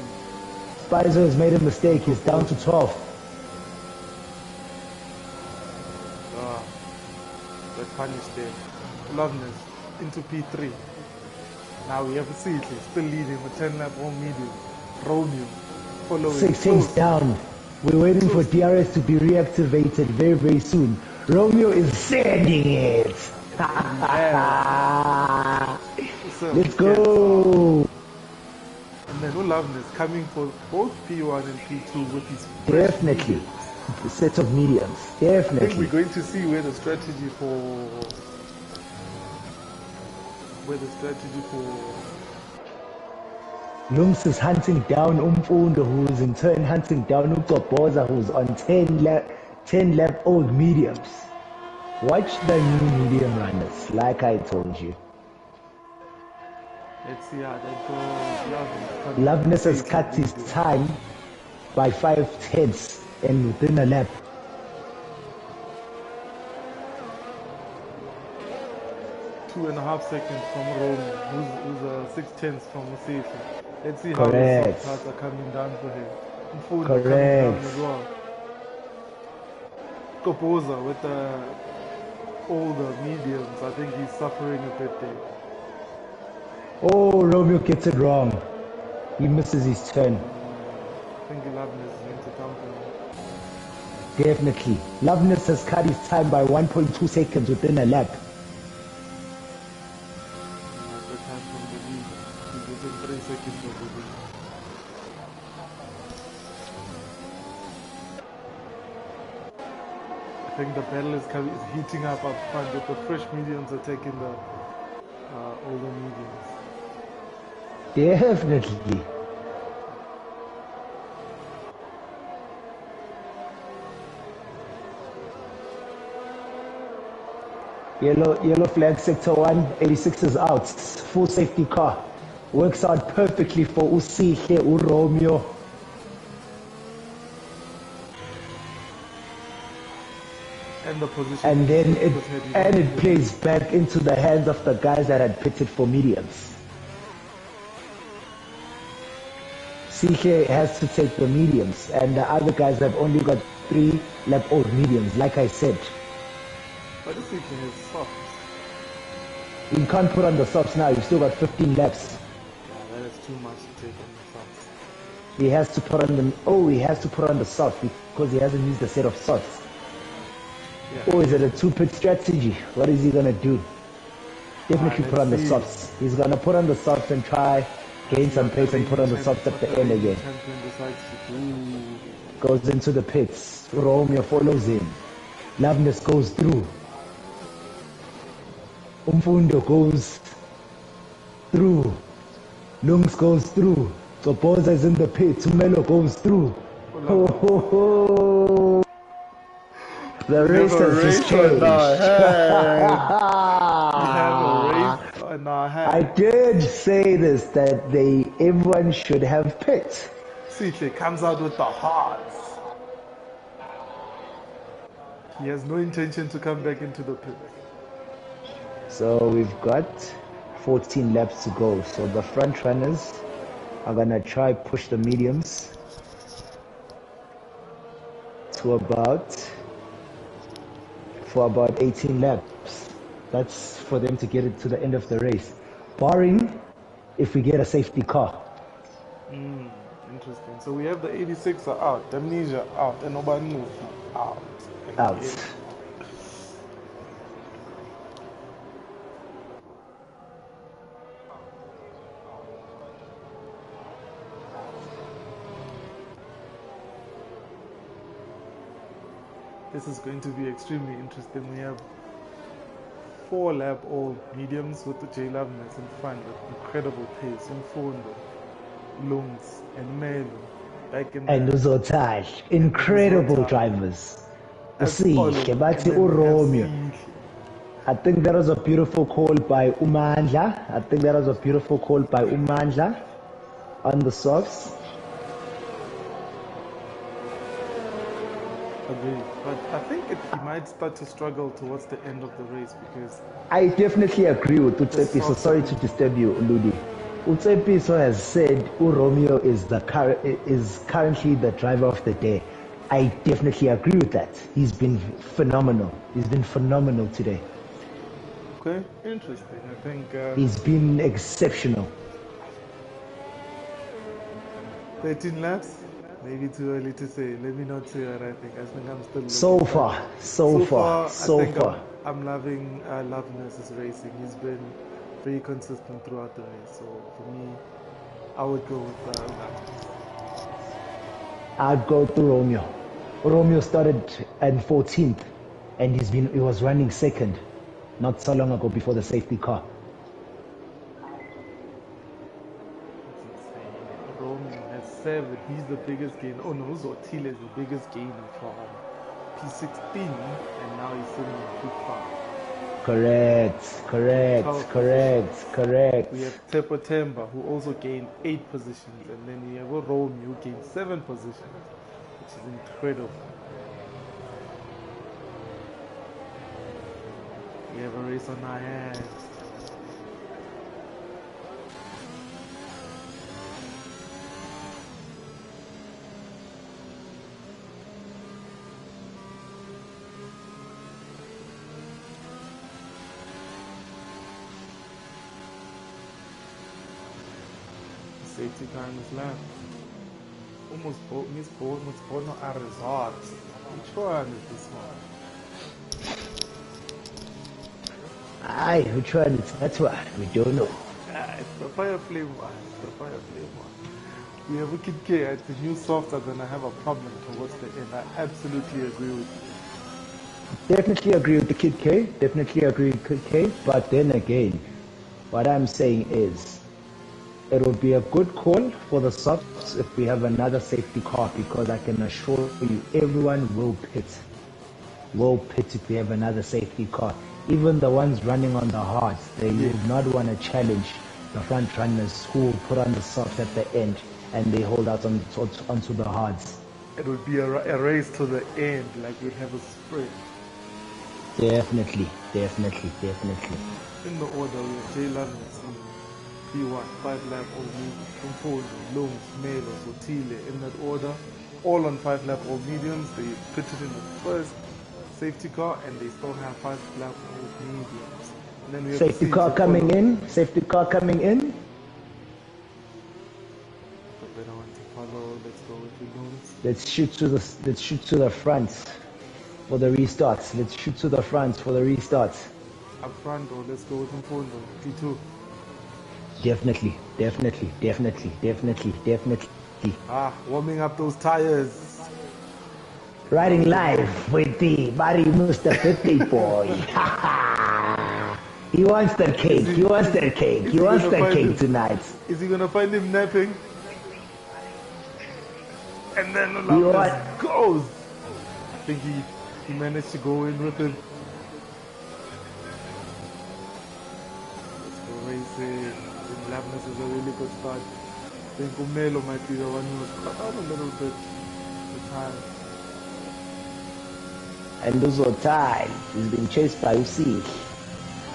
Spicer has made a mistake. He's down to 12. That punished there. Loveness into P3. Now we have a CK still leading with 10 lap on medium. Romeo following. 6 tenths down. We're waiting for DRS to be reactivated very, very soon. Romeo is sending it. Let's go. And then Loveness coming for both P1 and P2 with his definitely a set of mediums. Definitely. I think we're going to see where the strategy for Lungs is hunting down Umfundo, who is in turn hunting down Utoboza, who's on 10 lap old mediums. Watch the new medium runners, like I told you. Let's see how that goes. Loveness has cut his time by 5 tenths and within a lap. 2.5 seconds from Rome, who's 6 tenths from Masifa. Let's see how correct. the soft parts are coming down for him. Food correct. Coming down as well. Kopoza with the older mediums, I think he's suffering a bit there. Oh, Romeo gets it wrong. He misses his turn. I think Loveness is going to come for him. Definitely. Loveness has cut his time by 1.2 seconds within a lap. I think the battle is heating up front with the fresh mediums attacking the older mediums. Definitely. Yellow flag sector 1, 86 is out. Full safety car. Works out perfectly for Usihle, Romeo. And the position. And then it plays back into the hands of the guys that had pitted for mediums. CK has to take the mediums, and the other guys have only got 3 lap old mediums, like I said. But the CK is soft. You can't put on the softs now, you've still got 15 laps. Yeah, that is too much to take on the softs. He has to put on he has to put on the soft because he hasn't used a set of softs. Yeah. Oh, is it a 2-pit strategy? What is he gonna do? Definitely put on the softs. He's gonna put on the softs and try gain some pace and put on the softs at the end again. Goes into the pits. Romeo follows him. Loveness goes through. Umfundo goes through. Lungs goes through. So Boza's in the pit. Melo goes through. Ho, ho, ho. The We have race a has just race on our changed. hands. We have a race on our hands. I did say this, that everyone should have pits. Sihle comes out with the hearts. He has no intention to come back into the pit. So we've got 14 laps to go. So the front runners are gonna try push the mediums to for about 18 laps. That's for them to get it to the end of the race, barring if we get a safety car. Interesting. So we have the 86 are out, Amnesia out, and Obanu out. Out. This is going to be extremely interesting. We have 4-lap old mediums with the J Loveness in front with incredible pace. Umfundo, Lungs, and Melo back in And Uzotaj, incredible drivers. Usihle, bathi uRomeo. I think that was a beautiful call by Umandla. On the softs. But I think he might start to struggle towards the end of the race because I definitely agree with Utsepiso. Sorry to disturb you, Ludi. Utsepiso has said Romeo is currently the driver of the day. I definitely agree with that. He's been phenomenal. Today. Okay, interesting. I think he's been exceptional. 13 laps. Maybe too early to say. Let me not say what I think. I think I'm still so far. I'm loving Loveness's racing. He's been very consistent throughout the race. So for me, I would go with Loveness. I'd go to Romeo. Romeo started at 14th, and he was running second, not so long ago before the safety car. Seven, he's the biggest gainer. Oh no, Zotil is the biggest gainer from P16, and now he's sitting in Correct. We have Tepo Temba, who also gained 8 positions, and then we have Romeo, who gained 7 positions, which is incredible. We have a race on our hands. Safety car in this lap. Almost no results. Which one is this one? Aye, which one is that one? We don't know. It's the fire flame one. We have a Kid K. The new softs are gonna have a problem towards the end. I absolutely agree with you. Definitely agree with the Kid K. But then again, what I'm saying is, it will be a good call for the softs if we have another safety car, because I can assure you everyone will pit. If we have another safety car. Even the ones running on the hards, they would not want to challenge the front runners who will put on the softs at the end and they hold out onto the hards. It would be a race to the end, like we'd have a sprint. Definitely. In the order, we have J Loveness, P1, 5-lap old medium, Confondo, Lungs, Melo, Zotile, in that order, all on 5-lap old mediums. They pitted in the first safety car and they still have 5-lap old mediums. And then we have safety car coming in. The better one to follow. Let's go with the Lungs. Let's shoot to the front for the restarts. Up front, or let's go with Confondo, P2. Definitely. Warming up those tires. Riding live with the Barry Mr. Birthday Boy. He wants that cake. He wants that cake tonight. Is he gonna find him napping? And then He Lopez what? goes. I think he managed to go in with him. Let's go racing. I think Lapness is a really good start. I think Umelo might be the one who was cut out a little bit the time. And Uzotai is being chased by Usi.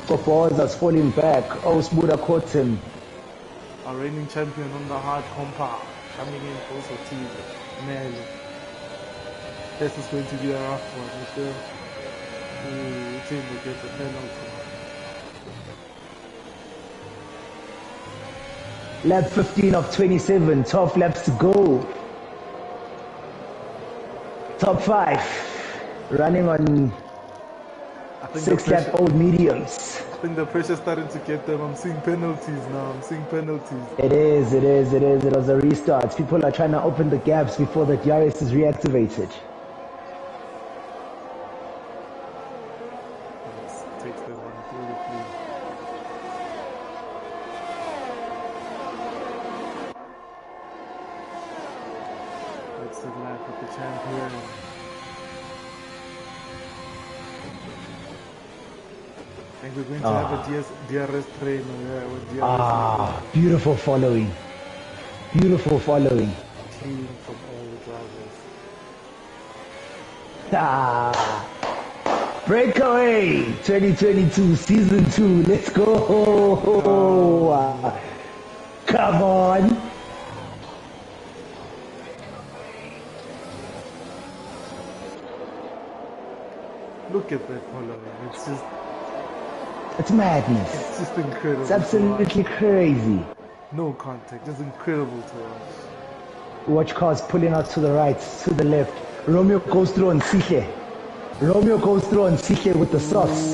Kopoza's falling back. Oh, Smuda caught him. Our reigning champion on the hard compound. Coming in also team. Man. This is going to be a rough one. If the team will get the penalty. Lap 15 of 27. 12 laps to go. Top 5. Running on 6-lap old mediums. I think the pressure's starting to get them. I'm seeing penalties now. It is. It was a restart. People are trying to open the gaps before the DRS is reactivated. Let's take them on beautifully. Let's sit live with the champion. I think we're going to have a DRS trainer with DRS. Beautiful following. Beautiful following. Clean from all the drivers. Breakaway 2022 season 2. Let's go. Come on. Look at that following. It's madness. It's just incredible. It's absolutely crazy. No contact. It's incredible to watch. Watch cars pulling out to the right, to the left. Romeo goes through on Siche. With the sauce.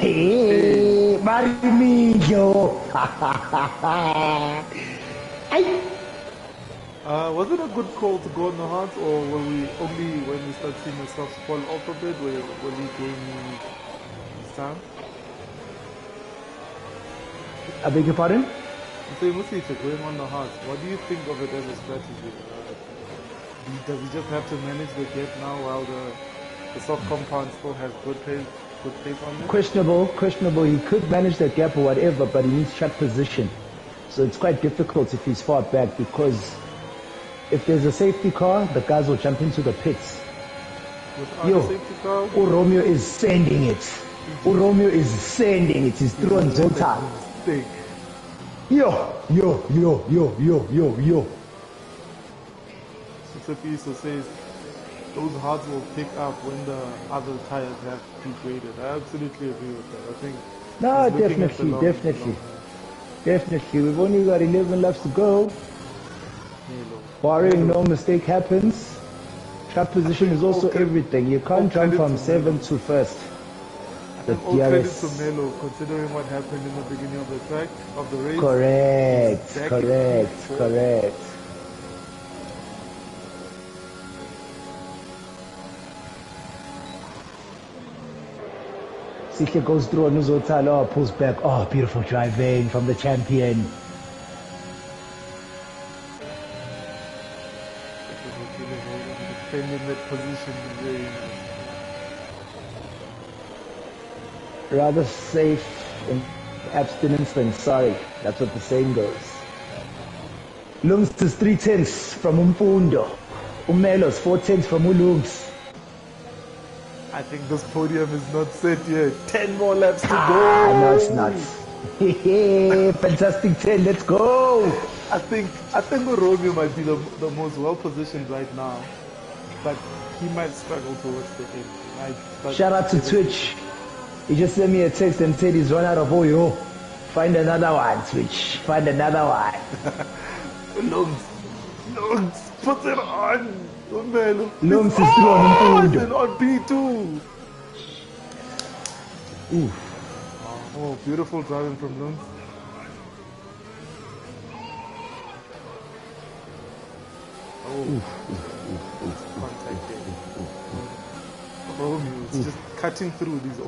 Hey, Marimillo. Was it a good call to go on the heart, or will we only when we start seeing the softs fall off a bit, will we gain time? I beg your pardon? So if you're going on the heart, what do you think of it as a strategy? Does he just have to manage the gap now while the soft compound still has good pace on it? Questionable. He could manage that gap or whatever, but he needs track position. So it's quite difficult if he's far back, because if there's a safety car, the guys will jump into the pits. Without a safety car? Romeo is sending it. He's through on Zoltan. Yo. Sisapiso says those hearts will pick up when the other tires have degraded. I absolutely agree with that. I think. No, definitely. We've only got 11 laps to go. Barring no mistake happens. Track position is also everything. You can't jump from 7 to first. And all credit to Melo, considering what happened in the beginning of the track, of the race. Correct. Sihle goes through on Uzotalo, pulls back. Oh, beautiful driving from the champion. Defending that position very nice. Rather safe in abstinence than sorry. That's what the saying goes. Lungs is 3/10 from Umfundo. Umelos 4/10 from Ulungs. I think this podium is not set yet. 10 more laps to go. No, it's not. Fantastic 10. Let's go. I think Romeo might be the most well positioned right now, but he might struggle towards the end. Shout out to Twitch. He just sent me a text and said he's run out of oil. Find another one, Twitch. Find another one. Lungs, put it on. Lungs is through on and on P2. Ooh. Oh, beautiful driving from Lungs. Oh, contact there. Romeo, it's just cutting through these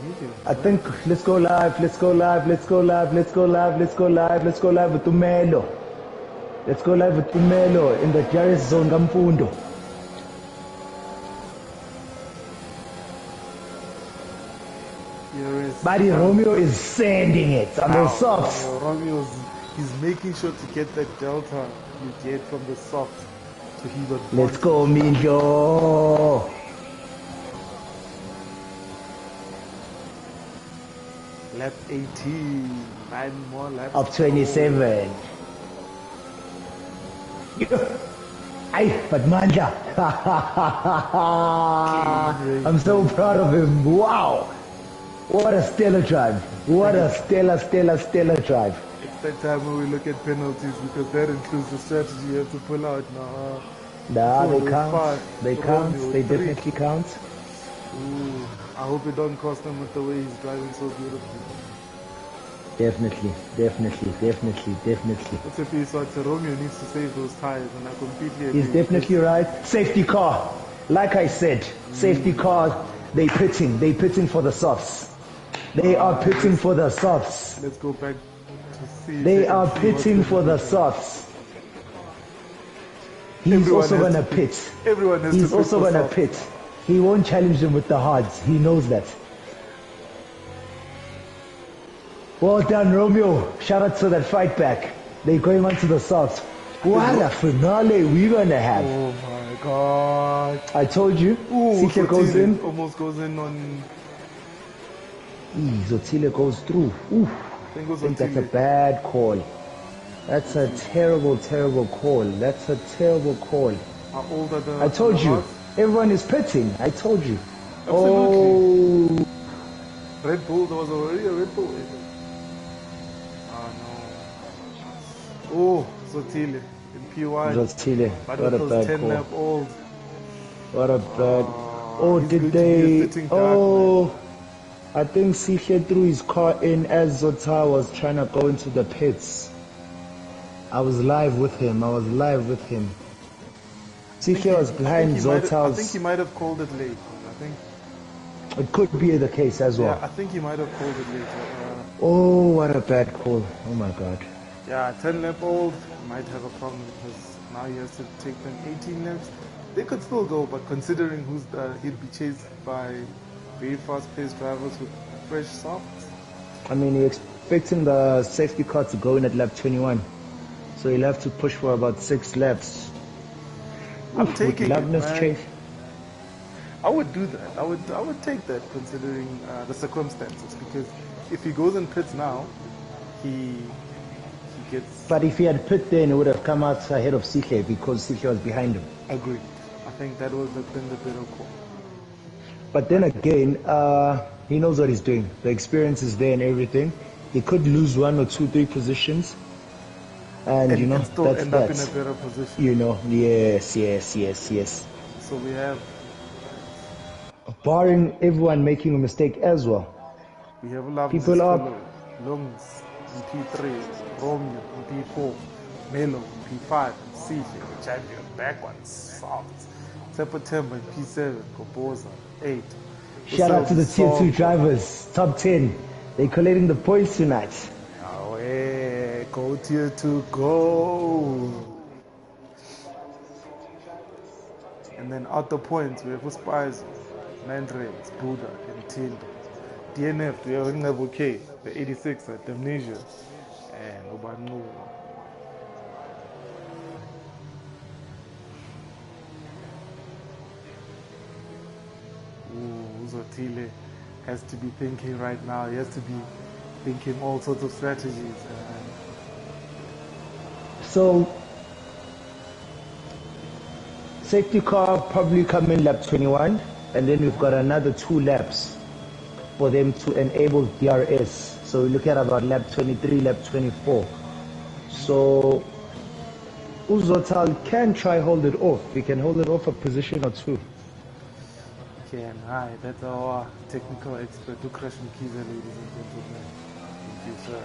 mediums. I think let's go live with Umelo. Let's go live with Umelo in the Jaris zone Gampundo. Buddy Romeo is sending it on the softs. He's making sure to get that delta you get from the softs. So he got. Let's go, Minjo. Lap 18, 9 more laps. Of 27. Ay, but Manja. I'm so proud of him. Wow. What a stellar drive. What a stellar drive. It's that time when we look at penalties because that includes the strategy you have to pull out now. Nah, they count. They count. They definitely count. Ooh, I hope it don't cost him with the way he's driving so beautifully. Definitely. What's if he thought Romeo needs to save those tires, and I completely agree. He's definitely right. Safety car. Like I said, safety car, they pitting for the softs. They are pitting for the softs. Let's go back to see. They are pitting for the softs. He's also going to pit. Everyone has to pit. He's also going to pit. He won't challenge them with the hards. He knows that. Well done, Romeo. Shout out to that fight back. They're going on to the softs. What a finale we're going to have. Oh my God. I told you. Sihle goes in. Almost goes in on... Zotile goes through. Ooh. I think that's a bad call. That's a terrible call. That's a terrible call. How old are the... I told you. Everyone is pitting. I told you. Absolutely. Oh. Red Bull. There was already a Red Bull. Oh no. Oh, Zotile in P1. Zotile. What a bad 10 call. Lap old. What a bad... Oh, did they... Oh... I think Sihle threw his car in as Zota was trying to go into the pits. I was live with him. Sihle was behind Zota's... I think he might have called it late. I think it could be the case as well. Yeah, I think he might have called it late. Oh, what a bad call. Oh my God. Yeah, 10 lap old might have a problem because now he has to take them 18 laps. They could still go, but considering he'd be chased by very fast-paced drivers with fresh softs. I mean, you're expecting the safety car to go in at lap 21, so you'll have to push for about 6 laps. I'm taking it, man. I would do that. I would take that considering the circumstances, because if he goes in pits now, he gets... But if he had pit then, it would have come out ahead of Sihle because Sihle was behind him. Agreed. I think that would have been the better call. But then again, he knows what he's doing. The experience is there and everything. He could lose 1 or 2, 3 positions. And you know, still that's end up in a better position. You know, yes. So we have... Barring everyone making a mistake as well. We have a lot of people up. Lungs in P3, Romeo in P4, Melo in P5, and Sihle, the champion, back on soft. September in P7, Koboza, 8. Shout out to the tier 2 drivers, top 10. They're collating the points tonight. Oh, hey, go tier 2, go. And then out the points, we have Uspies, Mandrains, Buddha, and Tindo. DNF, we have Ngabo K, the 86 at Amnesia, and Obanu. Zotile has to be thinking right now. He has to be thinking all sorts of strategies. So, safety car probably come in lap 21, and then we've got another 2 laps for them to enable DRS. So we look at about lap 23, lap 24. So Uzotal can try hold it off. He can hold it off a position or 2. Hi, that's our technical expert, Ukrash Mkiza, ladies and gentlemen. Thank you, sir.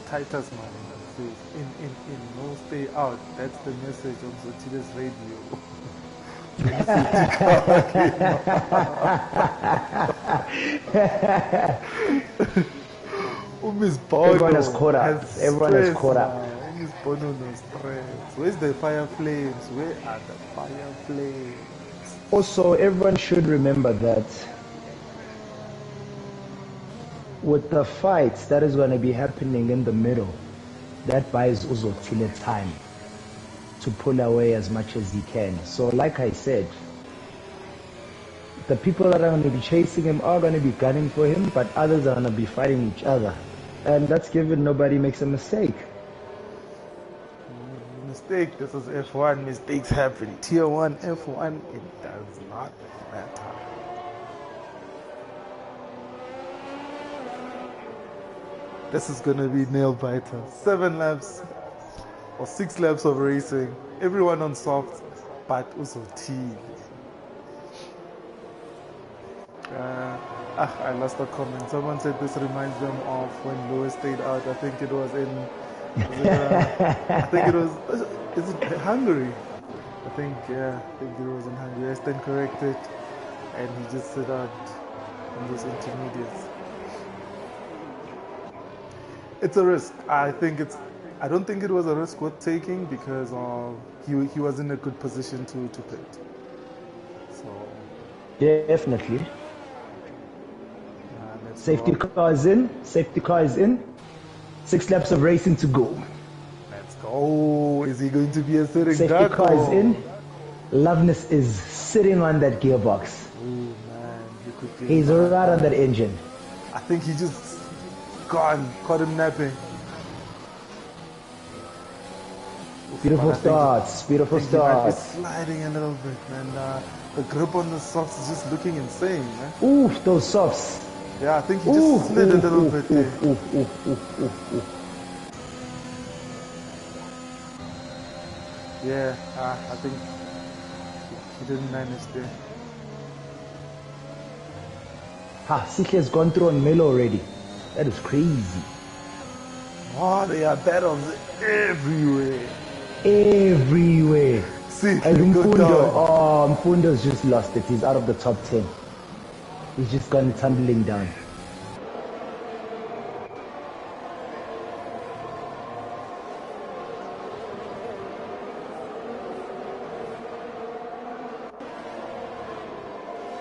Titus man says, in, no stay out. That's the message on Zotile's radio. Miss Bono Everyone has caught up. has Everyone has stress caught up. now. Miss Bono no stress. Where's the fire flames? Where are the fire flames? Also, everyone should remember that with the fights that is going to be happening in the middle, that buys Uzotile time to pull away as much as he can. So like I said, the people that are going to be chasing him are going to be gunning for him, but others are going to be fighting each other. And that's given nobody makes a mistake. Mistake, this is F1, mistakes happen. Tier 1 F1, it does not matter. This is gonna be nail biter. 7 laps or 6 laps of racing. Everyone on soft, but also T. I lost a comment. Someone said this reminds them of when Lewis stayed out. I think it was in. I think it was. Is it Hungary? I think it was in Hungary. I stand corrected, and he just stood out in those intermediates. It's a risk. I don't think it was a risk worth taking because he was in a good position to pit. So Definitely. Safety car is in. Safety car is in. 6 laps of racing to go. Let's go. Is he going to be a sitting Safety duck? car is in. Loveness is sitting on that gearbox. Oh man, he could He's right on that engine. I think he just caught him napping. Beautiful starts. Beautiful He might be starts. sliding a little bit, man. The grip on the softs is just looking insane, man. Ooh, those softs. Yeah, I think he just slid a little bit there. Yeah, I think he didn't manage there. Sihle has gone through on Melo already. That is crazy. Oh, there are battles everywhere. Everywhere. See, And go Mfundo, down. Mfundo's just lost it. He's out of the top 10. He's just gone tumbling down.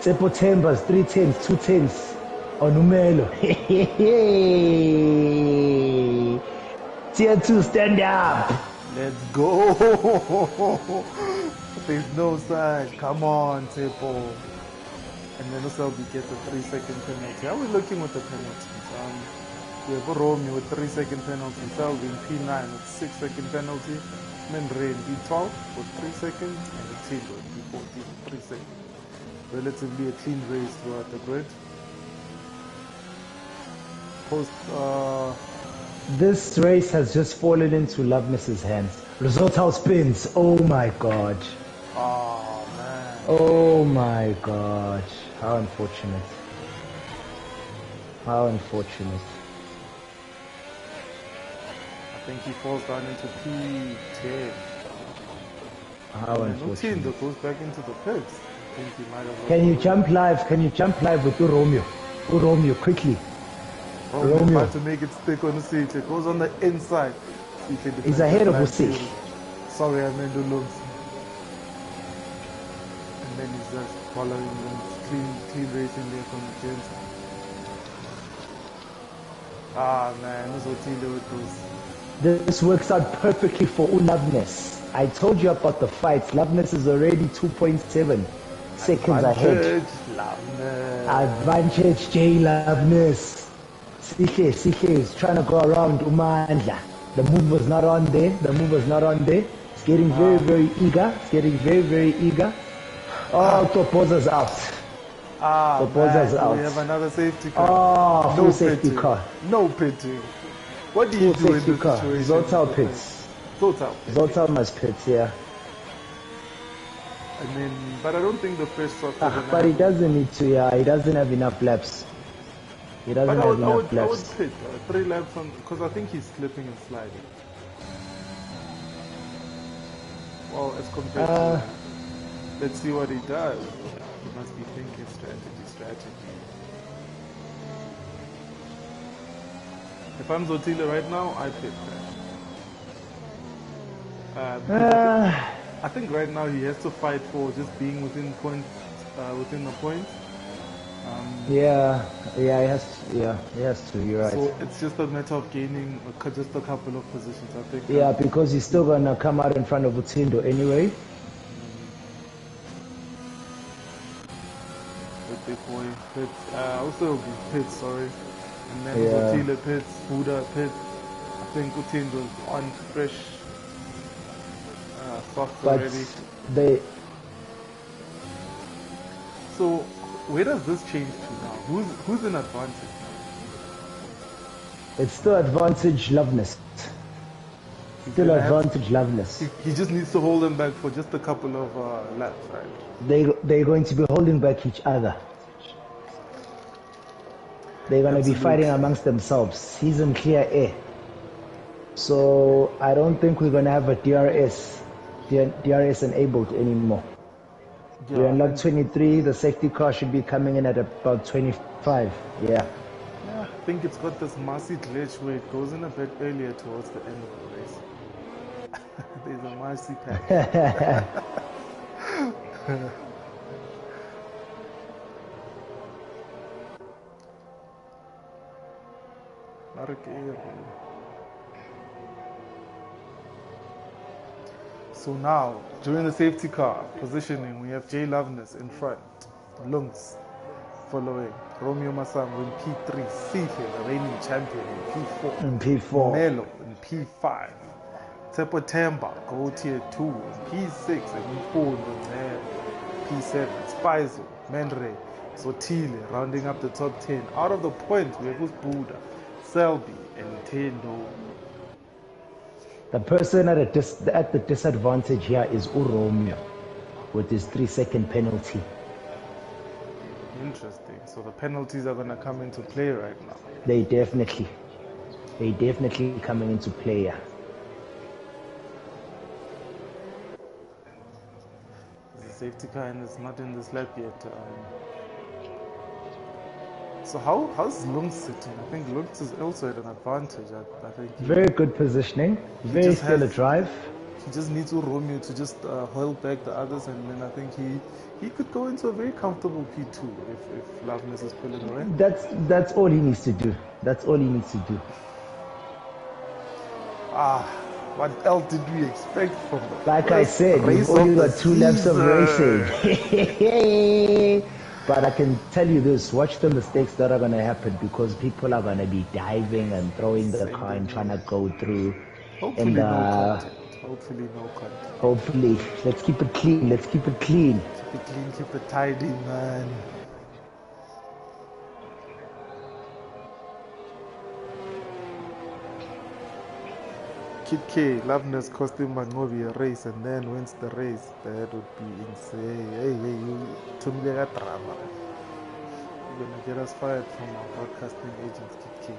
Tsepo Timbers, 3 10s, 2 10s. On Umelo. Tier 2, stand up. Let's go. There's no side. Come on, Tepo. And then Uselby gets a 3-second penalty. How are we looking with the penalties? We have Romeo with 3-second penalty. Selby in P9 with 6-second penalty. Then Rain P12 with 3 seconds. And the team with P14 with 3 seconds. Relatively a clean race throughout the grid. This race has just fallen into Loveness's hands. Result house spins. Oh my god. Oh man. Oh my god. How unfortunate. How unfortunate. I think he falls down into P10. How unfortunate. No team that goes back into the pits. I think he might have. Can you jump live? Can you jump live with Romeo? Romeo, quickly. Romeo tried to make it stick on the seat. It goes on the inside. He's ahead of Hussein. Sorry, I meant Ulums. And then he's just following them. Clean racing there from the gents. Ah man, this is what with those. This works out perfectly for Loveness. I told you about the fights. Loveness is already 2.7 seconds ahead. Advantage J Loveness. Sihle is trying to go around Umandla. The move was not on there. It's getting very, very eager. Oh, Topoza's out. Topoza's out. We have another safety car. Full safety car. No pitting. What do you do in this car. situation? Zotal pits. Zotal must pit, yeah. I mean, but I don't think the first shot. But he doesn't need to, yeah. He doesn't have enough laps. He doesn't have enough laps. I would pit 3 laps on, because I think he's slipping and sliding. Well, as compared to, let's see what he does. He must be thinking strategy. If I'm Zotile right now, I pick that. Because I think right now he has to fight for just being within points, within the points. Yeah, he has. Yeah, he has to. You're right. So it's just a matter of gaining just a couple of positions. I think. Yeah, because he's still gonna come out in front of Utindo anyway. Brakeaway pits. Also pits. Sorry, and then Yeah. Zotile pits, Buddha pits. I think Utindo's on fresh, soft But already. they. So where does this change to now? Who's in advantage? It's still advantage Loveness. Still advantage Loveness. He just needs to hold them back for just a couple of laps, right? They're going to be holding back each other. They're going to be fighting amongst themselves. He's in clear air. So I don't think we're going to have a DRS enabled anymore. Yeah, We're on lap 23. The safety car should be coming in at about 25. Yeah. I think it's got this massy glitch where it goes in a bit earlier towards the end of the race. There's a massy patch. So now, during the safety car positioning, we have Jay Loveness in front, Lungs following, Romeo Masango in P3, Sihle, the reigning champion in P4, In P4. Melo in P5, Tepo Temba, go tier 2 in P6, and Mfundo in P7, Spizo, Menre, Zotile rounding up the top 10. Out of the points, we have Buddha, Selby, and Tendo. The person at the disadvantage here is Uromio with his 3-second penalty. Interesting. So the penalties are going to come into play right now. They definitely coming into play. Yeah. The safety car and it's not in this lap yet. So how's Lungs sitting? I think Lungs is also at an advantage. I think Very good positioning. Very stellar drive. He just needs Romeo to just hold back the others, and then I think he could go into a very comfortable P2 if Loveness is pulling away. That's all he needs to do. That's all he needs to do. What else did we expect from the Like I said, we've only got 2 laps of racing. But I can tell you this, watch the mistakes that are going to happen because people are going to be diving and throwing the car and trying to go through. Hopefully no content. Hopefully no content. Hopefully. Let's keep it clean. Let's keep it clean. Keep it clean, keep it tidy, man. Kid K, Loveness cost him Mangovi a race and then wins the race. That would be insane. Hey, you Tumlega drama. You're gonna get us fired from our broadcasting agents, Kid K.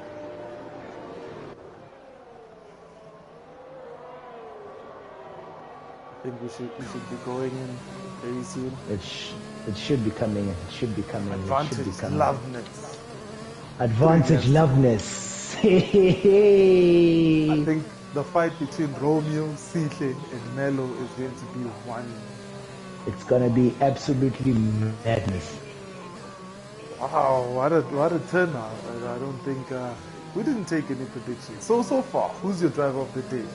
I think we should be going in very soon. It should be coming in. It should be coming in. Advantage Loveness. Advantage Loveness. I think the fight between Romeo, Sihle, and Melo is going to be one. It's gonna be absolutely madness. Wow, what a turnout! I don't think we didn't take any predictions. So far, who's your driver of the day?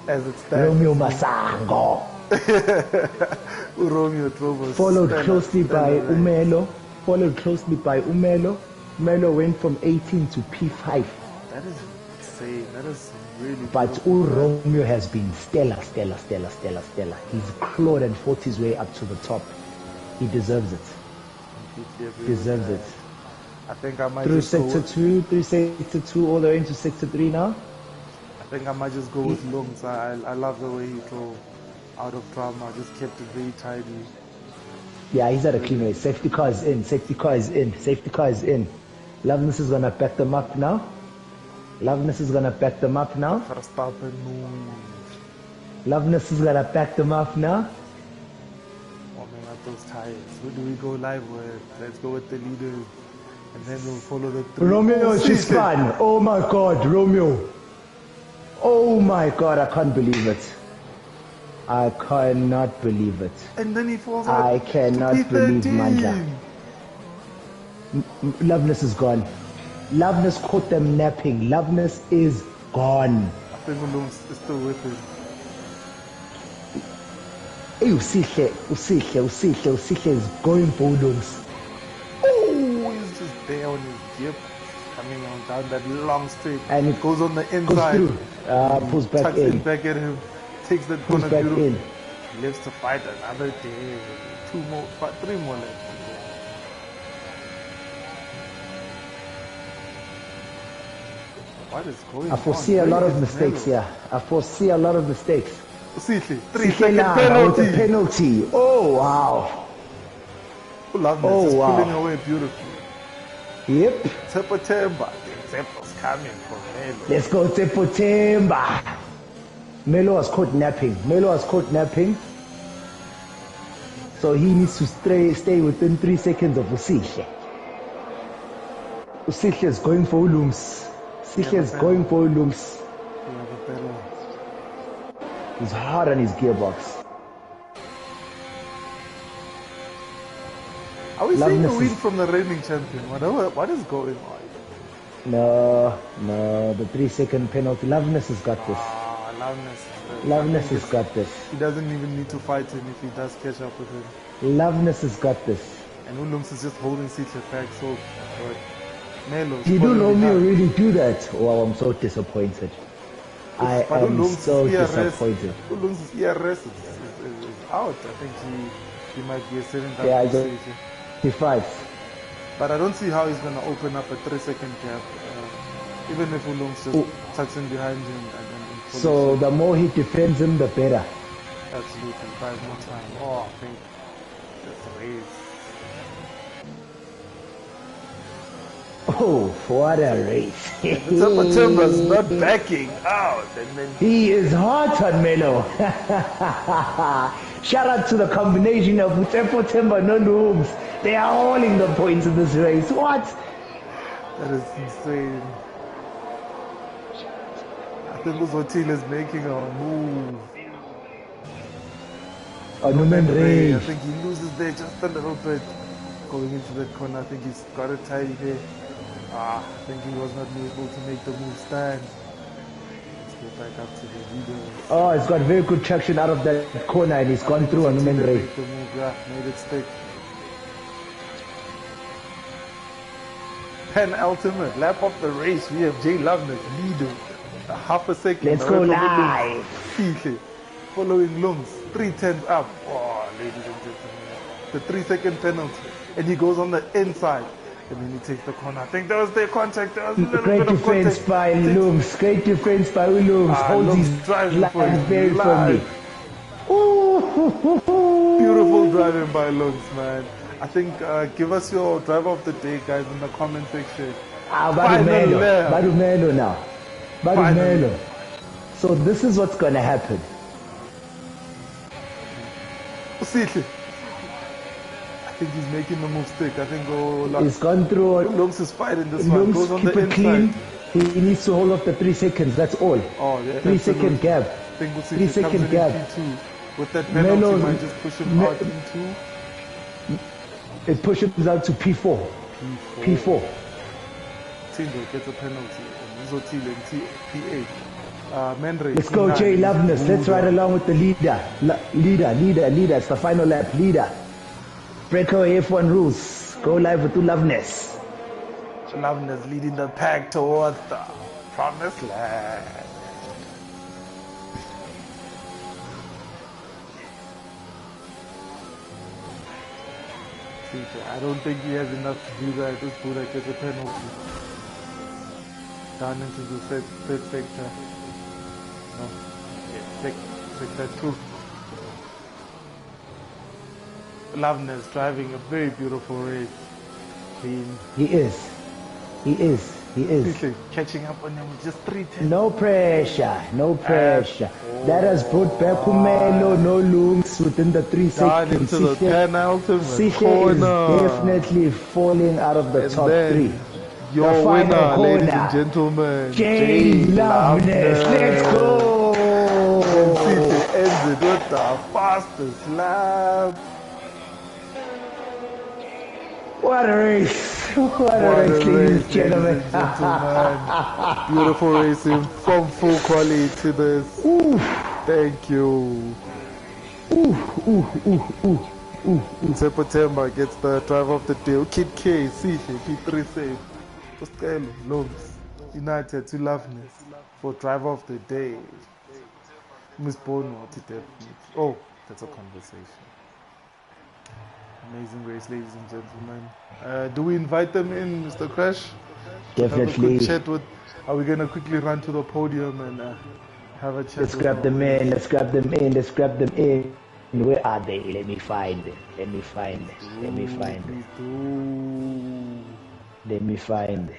As it stands, Romeo Masango. Romeo drove us. Followed closely by Umelo. Melo went from 18 to P5. That is insane. That is really. But Romeo has been stellar. He's clawed and fought his way up to the top. He deserves it. Deserves it. I think I might through just sector 2, all the way into sector 3 now. I think I might just go with Lungs. I love the way he drove out of drama. Just kept it very tidy. Yeah, he's at a clean race. Safety car is in. Loveness is gonna back them up now. Loveness is gonna back them up now. Warming up those tires. Who do we go live with? Let's go with the leaders. And then we'll follow the three. Romeo Oh, just Sihle. spun. Oh my God, Romeo. Oh my God, I can't believe it. I cannot believe it. And then he falls out. I cannot to believe P13. Mandla. Loveness is gone. Loveness caught them napping. Loveness is gone. I think Ulums is still with him. Hey, Usihle is going for Ulums. Oh, he's just there on his gear, coming on down that long straight. And it goes on the goes inside. through. Pulls back Tucks in. it back at him. Takes that Pulls corner back beautiful. in. Lives to fight another day. 3 more left. What is going on? I foresee a lot Where of is mistakes Melo? here. I foresee a lot of mistakes. Sihle, 3 Sihle second Langa penalty. with a penalty. Oh wow. Loveness Oh, is wow. pulling away beautifully. Yep. Temba. Temba's coming from Melo. Let's go Tepotemba. Melo was caught napping. So he needs to stay within 3 seconds of Usihle. Usihle is going for Ulums. Usihle is going for Ulums. We have a better. He's hard on his gearbox. Are we seeing a Loveness win is- from the reigning champion? What is going on? No, the 3 second penalty. Loveness has got this. Loveness. Loveness has got this. He doesn't even need to fight him if he does catch up with him. Loveness has got this. And Ulums is just holding Sihle back so good. Melo's You do following Romeo behind. really do that? Oh, I'm so disappointed. I But am Ulums' so ERS disappointed. Ulums' ERS is out. I think he might be a 7th Yeah, stage. he fights. But I don't see how he's going to open up a 3 second gap. Even if Ulums just tucks in behind him and follows So him. the more he defends him, the better. Absolutely, buys more time. Oh, I think that's race. Oh, what a race. Timber's not backing out. And then He is hot on Melo. Shout out to the combination of Utepo Timber and Looms. They are hauling the points in this race. What? that is insane. I think Uzotil is making a move. Numen I Rage. think he loses there just a little bit. Going into that corner, I think he's got it tight there. I think he was not able to make the move stand. Let's go back up to the leader. Oh, he's got very good traction out of that corner and he's gone through on Numen Rage. Make the move, yeah, made it stick. Penultimate lap of the race. We have Jay Loveness leading a half a second. Let's go away from live. Sihle following Lungs, 3/10 up. Oh, ladies and gentlemen, the 3 second penalty, and he goes on the inside, and then he takes the corner. I think there was their contact. There was a little Great bit of defense contact. by Looms. Great defense by Looms. Holds Lungs his driving for line his very firmly. life. Beautiful driving by Lungs, man. I think give us your driver of the day, guys, in the comment section. Badumelo. lap. Badumelo now. Badumelo. Finally. So this is what's going to happen. Sihle. I think he's making the move stick. I think He's gone through. Lungs is fighting this one. Goes Looms, on keep the it inside. clean. He needs to hold off the 3 seconds. That's all. Oh, yeah, 3 second absolutely. gap. I think 3 second comes in gap. P2. With that penalty, Melo's- might just push him out into It pushes out to P4. P4. Tingle gets a penalty. And Uzotil in P8. Mendre. Let's go, P9. Jay Loveness. Let's Ooh, ride along with the leader. Leader. It's the final lap. Leader. Brakeaway F1 rules. Go live with Loveness. Loveness leading the pack towards the promised land. I don't think he has enough to do that. This Buddha gets a penalty. Down into the third sector. No. Yeah, sector 2. Loveness driving a very beautiful race. Clean. He is. He is. Catching up on him with just 3 tenths. No pressure, no pressure. That has brought back Umelo, no Lungs within the 3 Down seconds. into the penultimate Sihle is corner. definitely falling out of the And top then 3. Your The final winner, corner. ladies and gentlemen, Jay Loveness. Let's go! And Sihle ends it with the fastest lap. What a race! What a race, ladies and gentlemen. Beautiful racing from full quality to this. Ooh. Thank you. September gets the driver of the day. Kid K, Sihle, P3 safe. Postelo, Loves, United to Loveness for driver of the day. Miss Bono, definitely. Oh, that's a conversation. Amazing race, ladies and gentlemen. Do we invite them in, Mr. Crash? Definitely. Have a quick chat with. Are we gonna quickly run to the podium and have a chat? Let's grab them in. Let's grab them in. Let's grab them in. Where are they? Let me find them. Let me find them. Let me find them. Let me find them.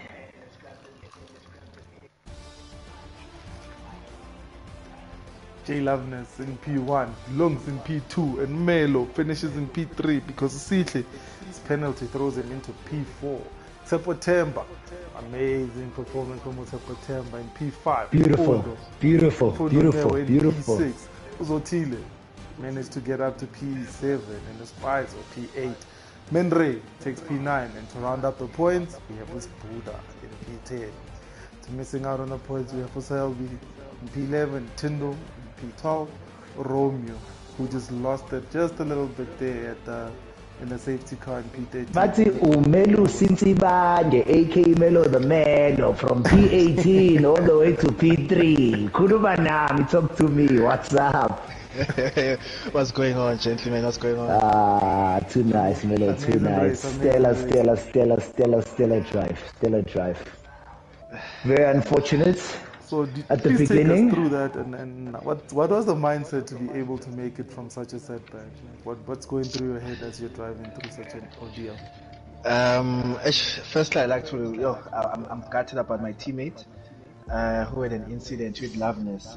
Jay Loveness in P1, Lungs in P2, and Melo finishes in P3 because Sihle, his penalty throws him into P4. September, amazing performance from September in P5. Beautiful, beautiful, beautiful, beautiful. P6. Uzotile managed to get up to P7 and the Spies or P8. Menre takes P9, and to round up the points, we have this Buddha in P10. To missing out on the points, we have Selby in P11, Tindo in P12, Romeo, who just lost it just a little bit there at in the safety car in P13. Mati Umelu Sintibange, aka Melo the Melo, from P18 all the way to P3. Kurubanami, talk to me. What's up? What's going on, gentlemen? What's going on? Too nice, Melo, too nice. Stellar drive. Stellar drive. Very unfortunate. So at the please beginning, take us through that, and what was the mindset to be able to make it from such a setback? What's going through your head as you're driving through such an ordeal? Firstly, I'd like to, I'm gutted about my teammate who had an incident with Loveness.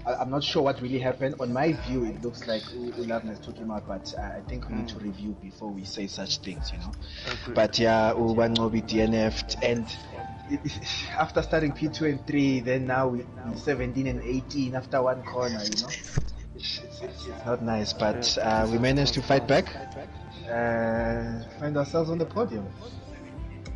I'm not sure what really happened. On my view, it looks like Loveness took him out, but I think we need to review before we say such things, you know. Okay. But yeah, Ubanobi DNF'd, and after starting P2 and 3, then now we're 17 and 18 after one corner, you know. It's not nice, but we managed to fight back and find ourselves on the podium.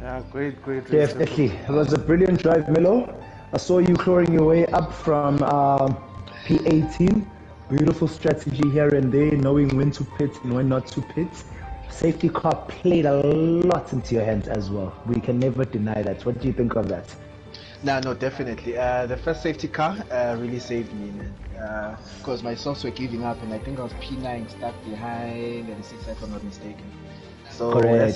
Yeah, great. Definitely. It was a brilliant drive, Melo. I saw you clawing your way up from P18. Beautiful strategy here and there, knowing when to pit and when not to pit. Safety car played a lot into your hands as well. We can never deny that. What do you think of that? No, definitely. The first safety car really saved me, man. Because my softs were giving up, and I think I was P9 stuck behind and 6, if I'm not mistaken. So correct.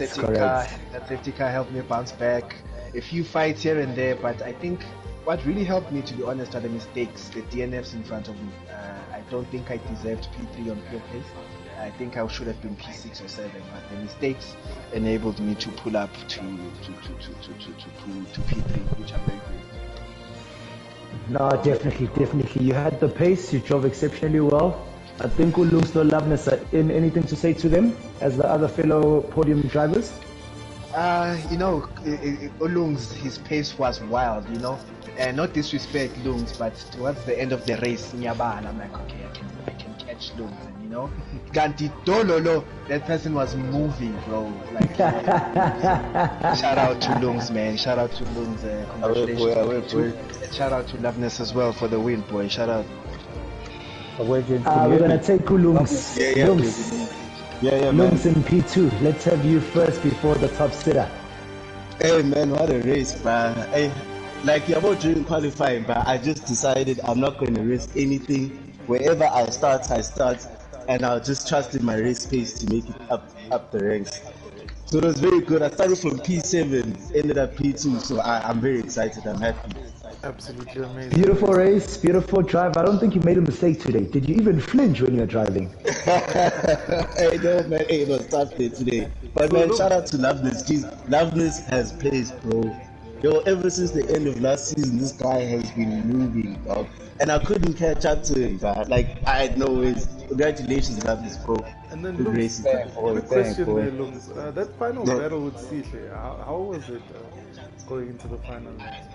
That safety car helped me bounce back. A few fights here and there, but I think what really helped me, to be honest, are the mistakes, the DNFs in front of me. I don't think I deserved P3 on pure pace. I think I should have been P6 or 7, but the mistakes enabled me to pull up to P3, which I'm very grateful. No, definitely. You had the pace, you drove exceptionally well. I think Ulung's no Loveness, anything to say to them as the other fellow podium drivers? Ulung's, his pace was wild, you know. And not disrespect Lungs, but towards the end of the race, Nyabal, I'm like, okay, I can catch Lungs, and you know, Ganti Dololo, that person was moving, bro. Like, shout out to Lungs, man. Shout out to Lungs. Congratulations. Shout out to Loveness as well for the win, boy. Shout out. We're gonna take Lungs. Lungs in P2. Let's have you first before the top sitter. Hey man, what a race, man. Hey, like you're about during qualifying, but I just decided I'm not going to risk anything. Wherever I start, and I'll just trust in my race pace to make it up the ranks. So it was very good. I started from P7, ended up P2, so I'm very excited. I'm happy. Absolutely amazing. Beautiful race, beautiful drive. I don't think you made a mistake today. Did you even flinch when you're driving? Hey, no, man. Hey, it was tough day today. But man, shout out to Loveness. Jeez, Loveness has pace, bro. Yo, ever since the end of last season, this guy has been moving, dog. And I couldn't catch up to him, but like I had no ways. Congratulations, Lapis, bro. And then Good Lungs, races. quick question there, Lungs. That final battle with Sihle, how was it going into the final match?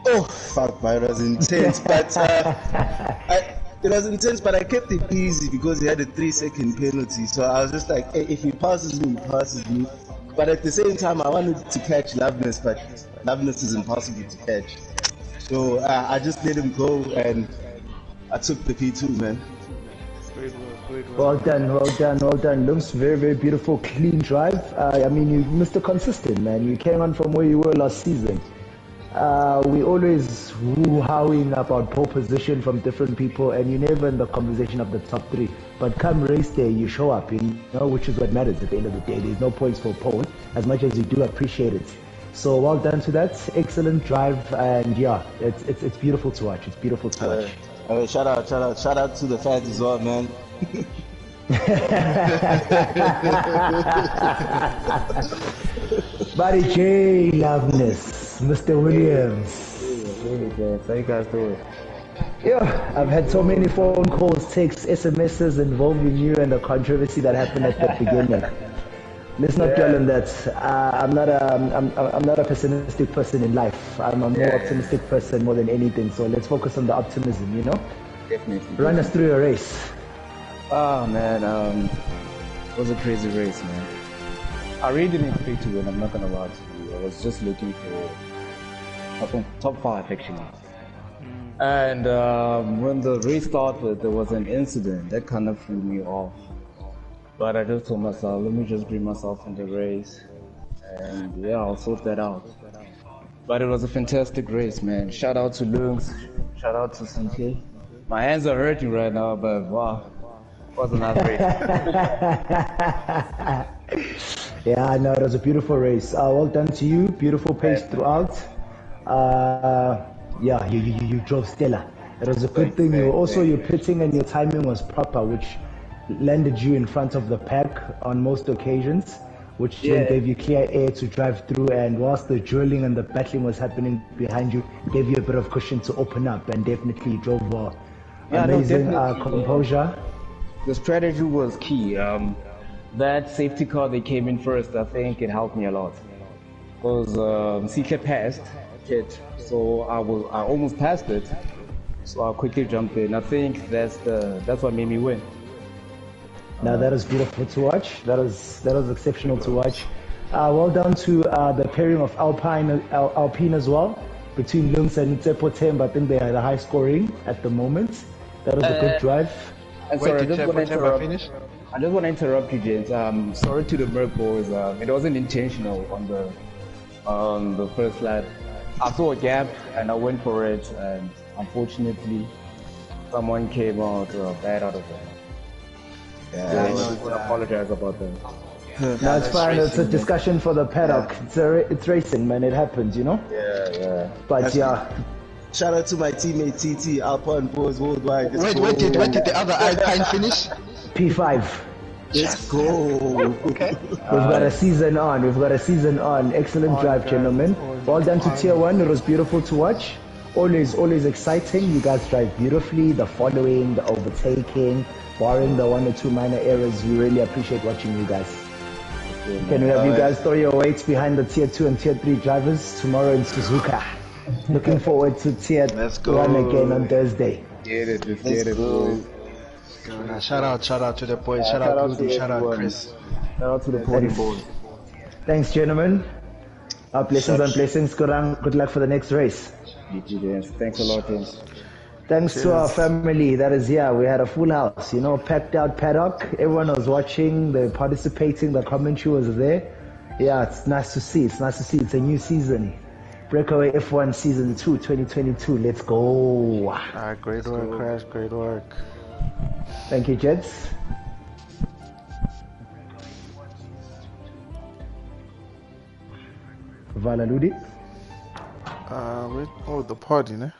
Oh, fuck, man, it was intense, but it was intense, but I kept it easy because he had a 3-second penalty. So I was just like, hey, if he passes me, he passes me. But at the same time, I wanted to catch Loveness, but Loveness is impossible to catch. So I just let him go, and I took the P2, man. Great work, great work. Well done. Looks very, very beautiful, clean drive. I mean, you Mr. Consistent, man. You came on from where you were last season. We always woo-howing about pole position from different people, and you're never in the conversation of the top 3. But come race day, you show up, you know, which is what matters at the end of the day. There's no points for pole, as much as you do appreciate it. So well done to that. Excellent drive, and yeah, it's beautiful to watch. It's beautiful to watch. Shout out to the fans as well, man. Buddy J, Loveness, Mr. Williams. How you guys doing? Yeah, I've had so many phone calls, texts, SMSs involving you and the controversy that happened at the beginning. Let's not dwell on that. I'm not a pessimistic person in life. I'm a more optimistic person more than anything. So let's focus on the optimism, you know? Definitely. Run us through your race. Oh man, it was a crazy race, man. I really didn't expect to win, I'm not gonna lie to you. I was just looking for top 5 actually. And when the race started, there was an incident that kind of threw me off. But I just told myself, let me just bring myself in the race. And yeah, I'll sort that out. But it was a fantastic race, man. Shout out to Lungs, shout out to CK. My hands are hurting right now, but wow, it was a nice race. Yeah, no, it was a beautiful race. Well done to you. Beautiful pace throughout. Yeah, you drove stellar. It was a good thing. Your pitting and your timing was proper, which landed you in front of the pack on most occasions, which then gave you clear air to drive through. And whilst the drilling and the battling was happening behind you, gave you a bit of cushion to open up, and definitely you drove well. Amazing composure. The strategy was key. That safety car that came in first, I think it helped me a lot. Because CK passed it, so I almost passed it. So I quickly jumped in. I think that's what made me win. Now that is beautiful to watch. That was exceptional to watch. Well done to the pairing of Alpine as well, between Lungs and Tsepo Temba. I think they had a high scoring at the moment. That was a good drive. Wait, did Tsepo Temba finish? I just want to interrupt you, James. Sorry to the Merc boys. It wasn't intentional on the first lap. I saw a gap and I went for it, and unfortunately, someone came out bad out of it. Yeah, I apologize about that. No, it's fine. It's a discussion for the paddock. It's racing, man. It happens, you know. Yeah. But Shout out to my teammate TT, Alpine Boys Worldwide. Wait, did the other Alpine finish? P5. Let's go. Okay. We've got a season on. Excellent drive, gentlemen. Well done to Tier 1. It was beautiful to watch. Always exciting. You guys drive beautifully. The following, the overtaking, barring the 1 or 2 minor errors. We really appreciate watching you guys. Can we have you guys throw your weights behind the Tier 2 and Tier 3 drivers tomorrow in Suzuka? Looking forward to Tier 1 again on Thursday. Get it, boys. Shout out to the boys. Shout out Rudy. Shout out Chris. Shout out to the pony boys. Thanks, gentlemen. Blessings and blessings. Good luck for the next race. Thanks a lot, James. Thanks to our family that is here. We had a full house, you know, packed out paddock. Everyone was watching, they were participating, the commentary was there. Yeah, it's nice to see. It's a new season. Brakeaway F1 Season 2, 2022. Let's go. Great work, Crash. Great work. Thank you, Jets. Valaludi. The pod, you know.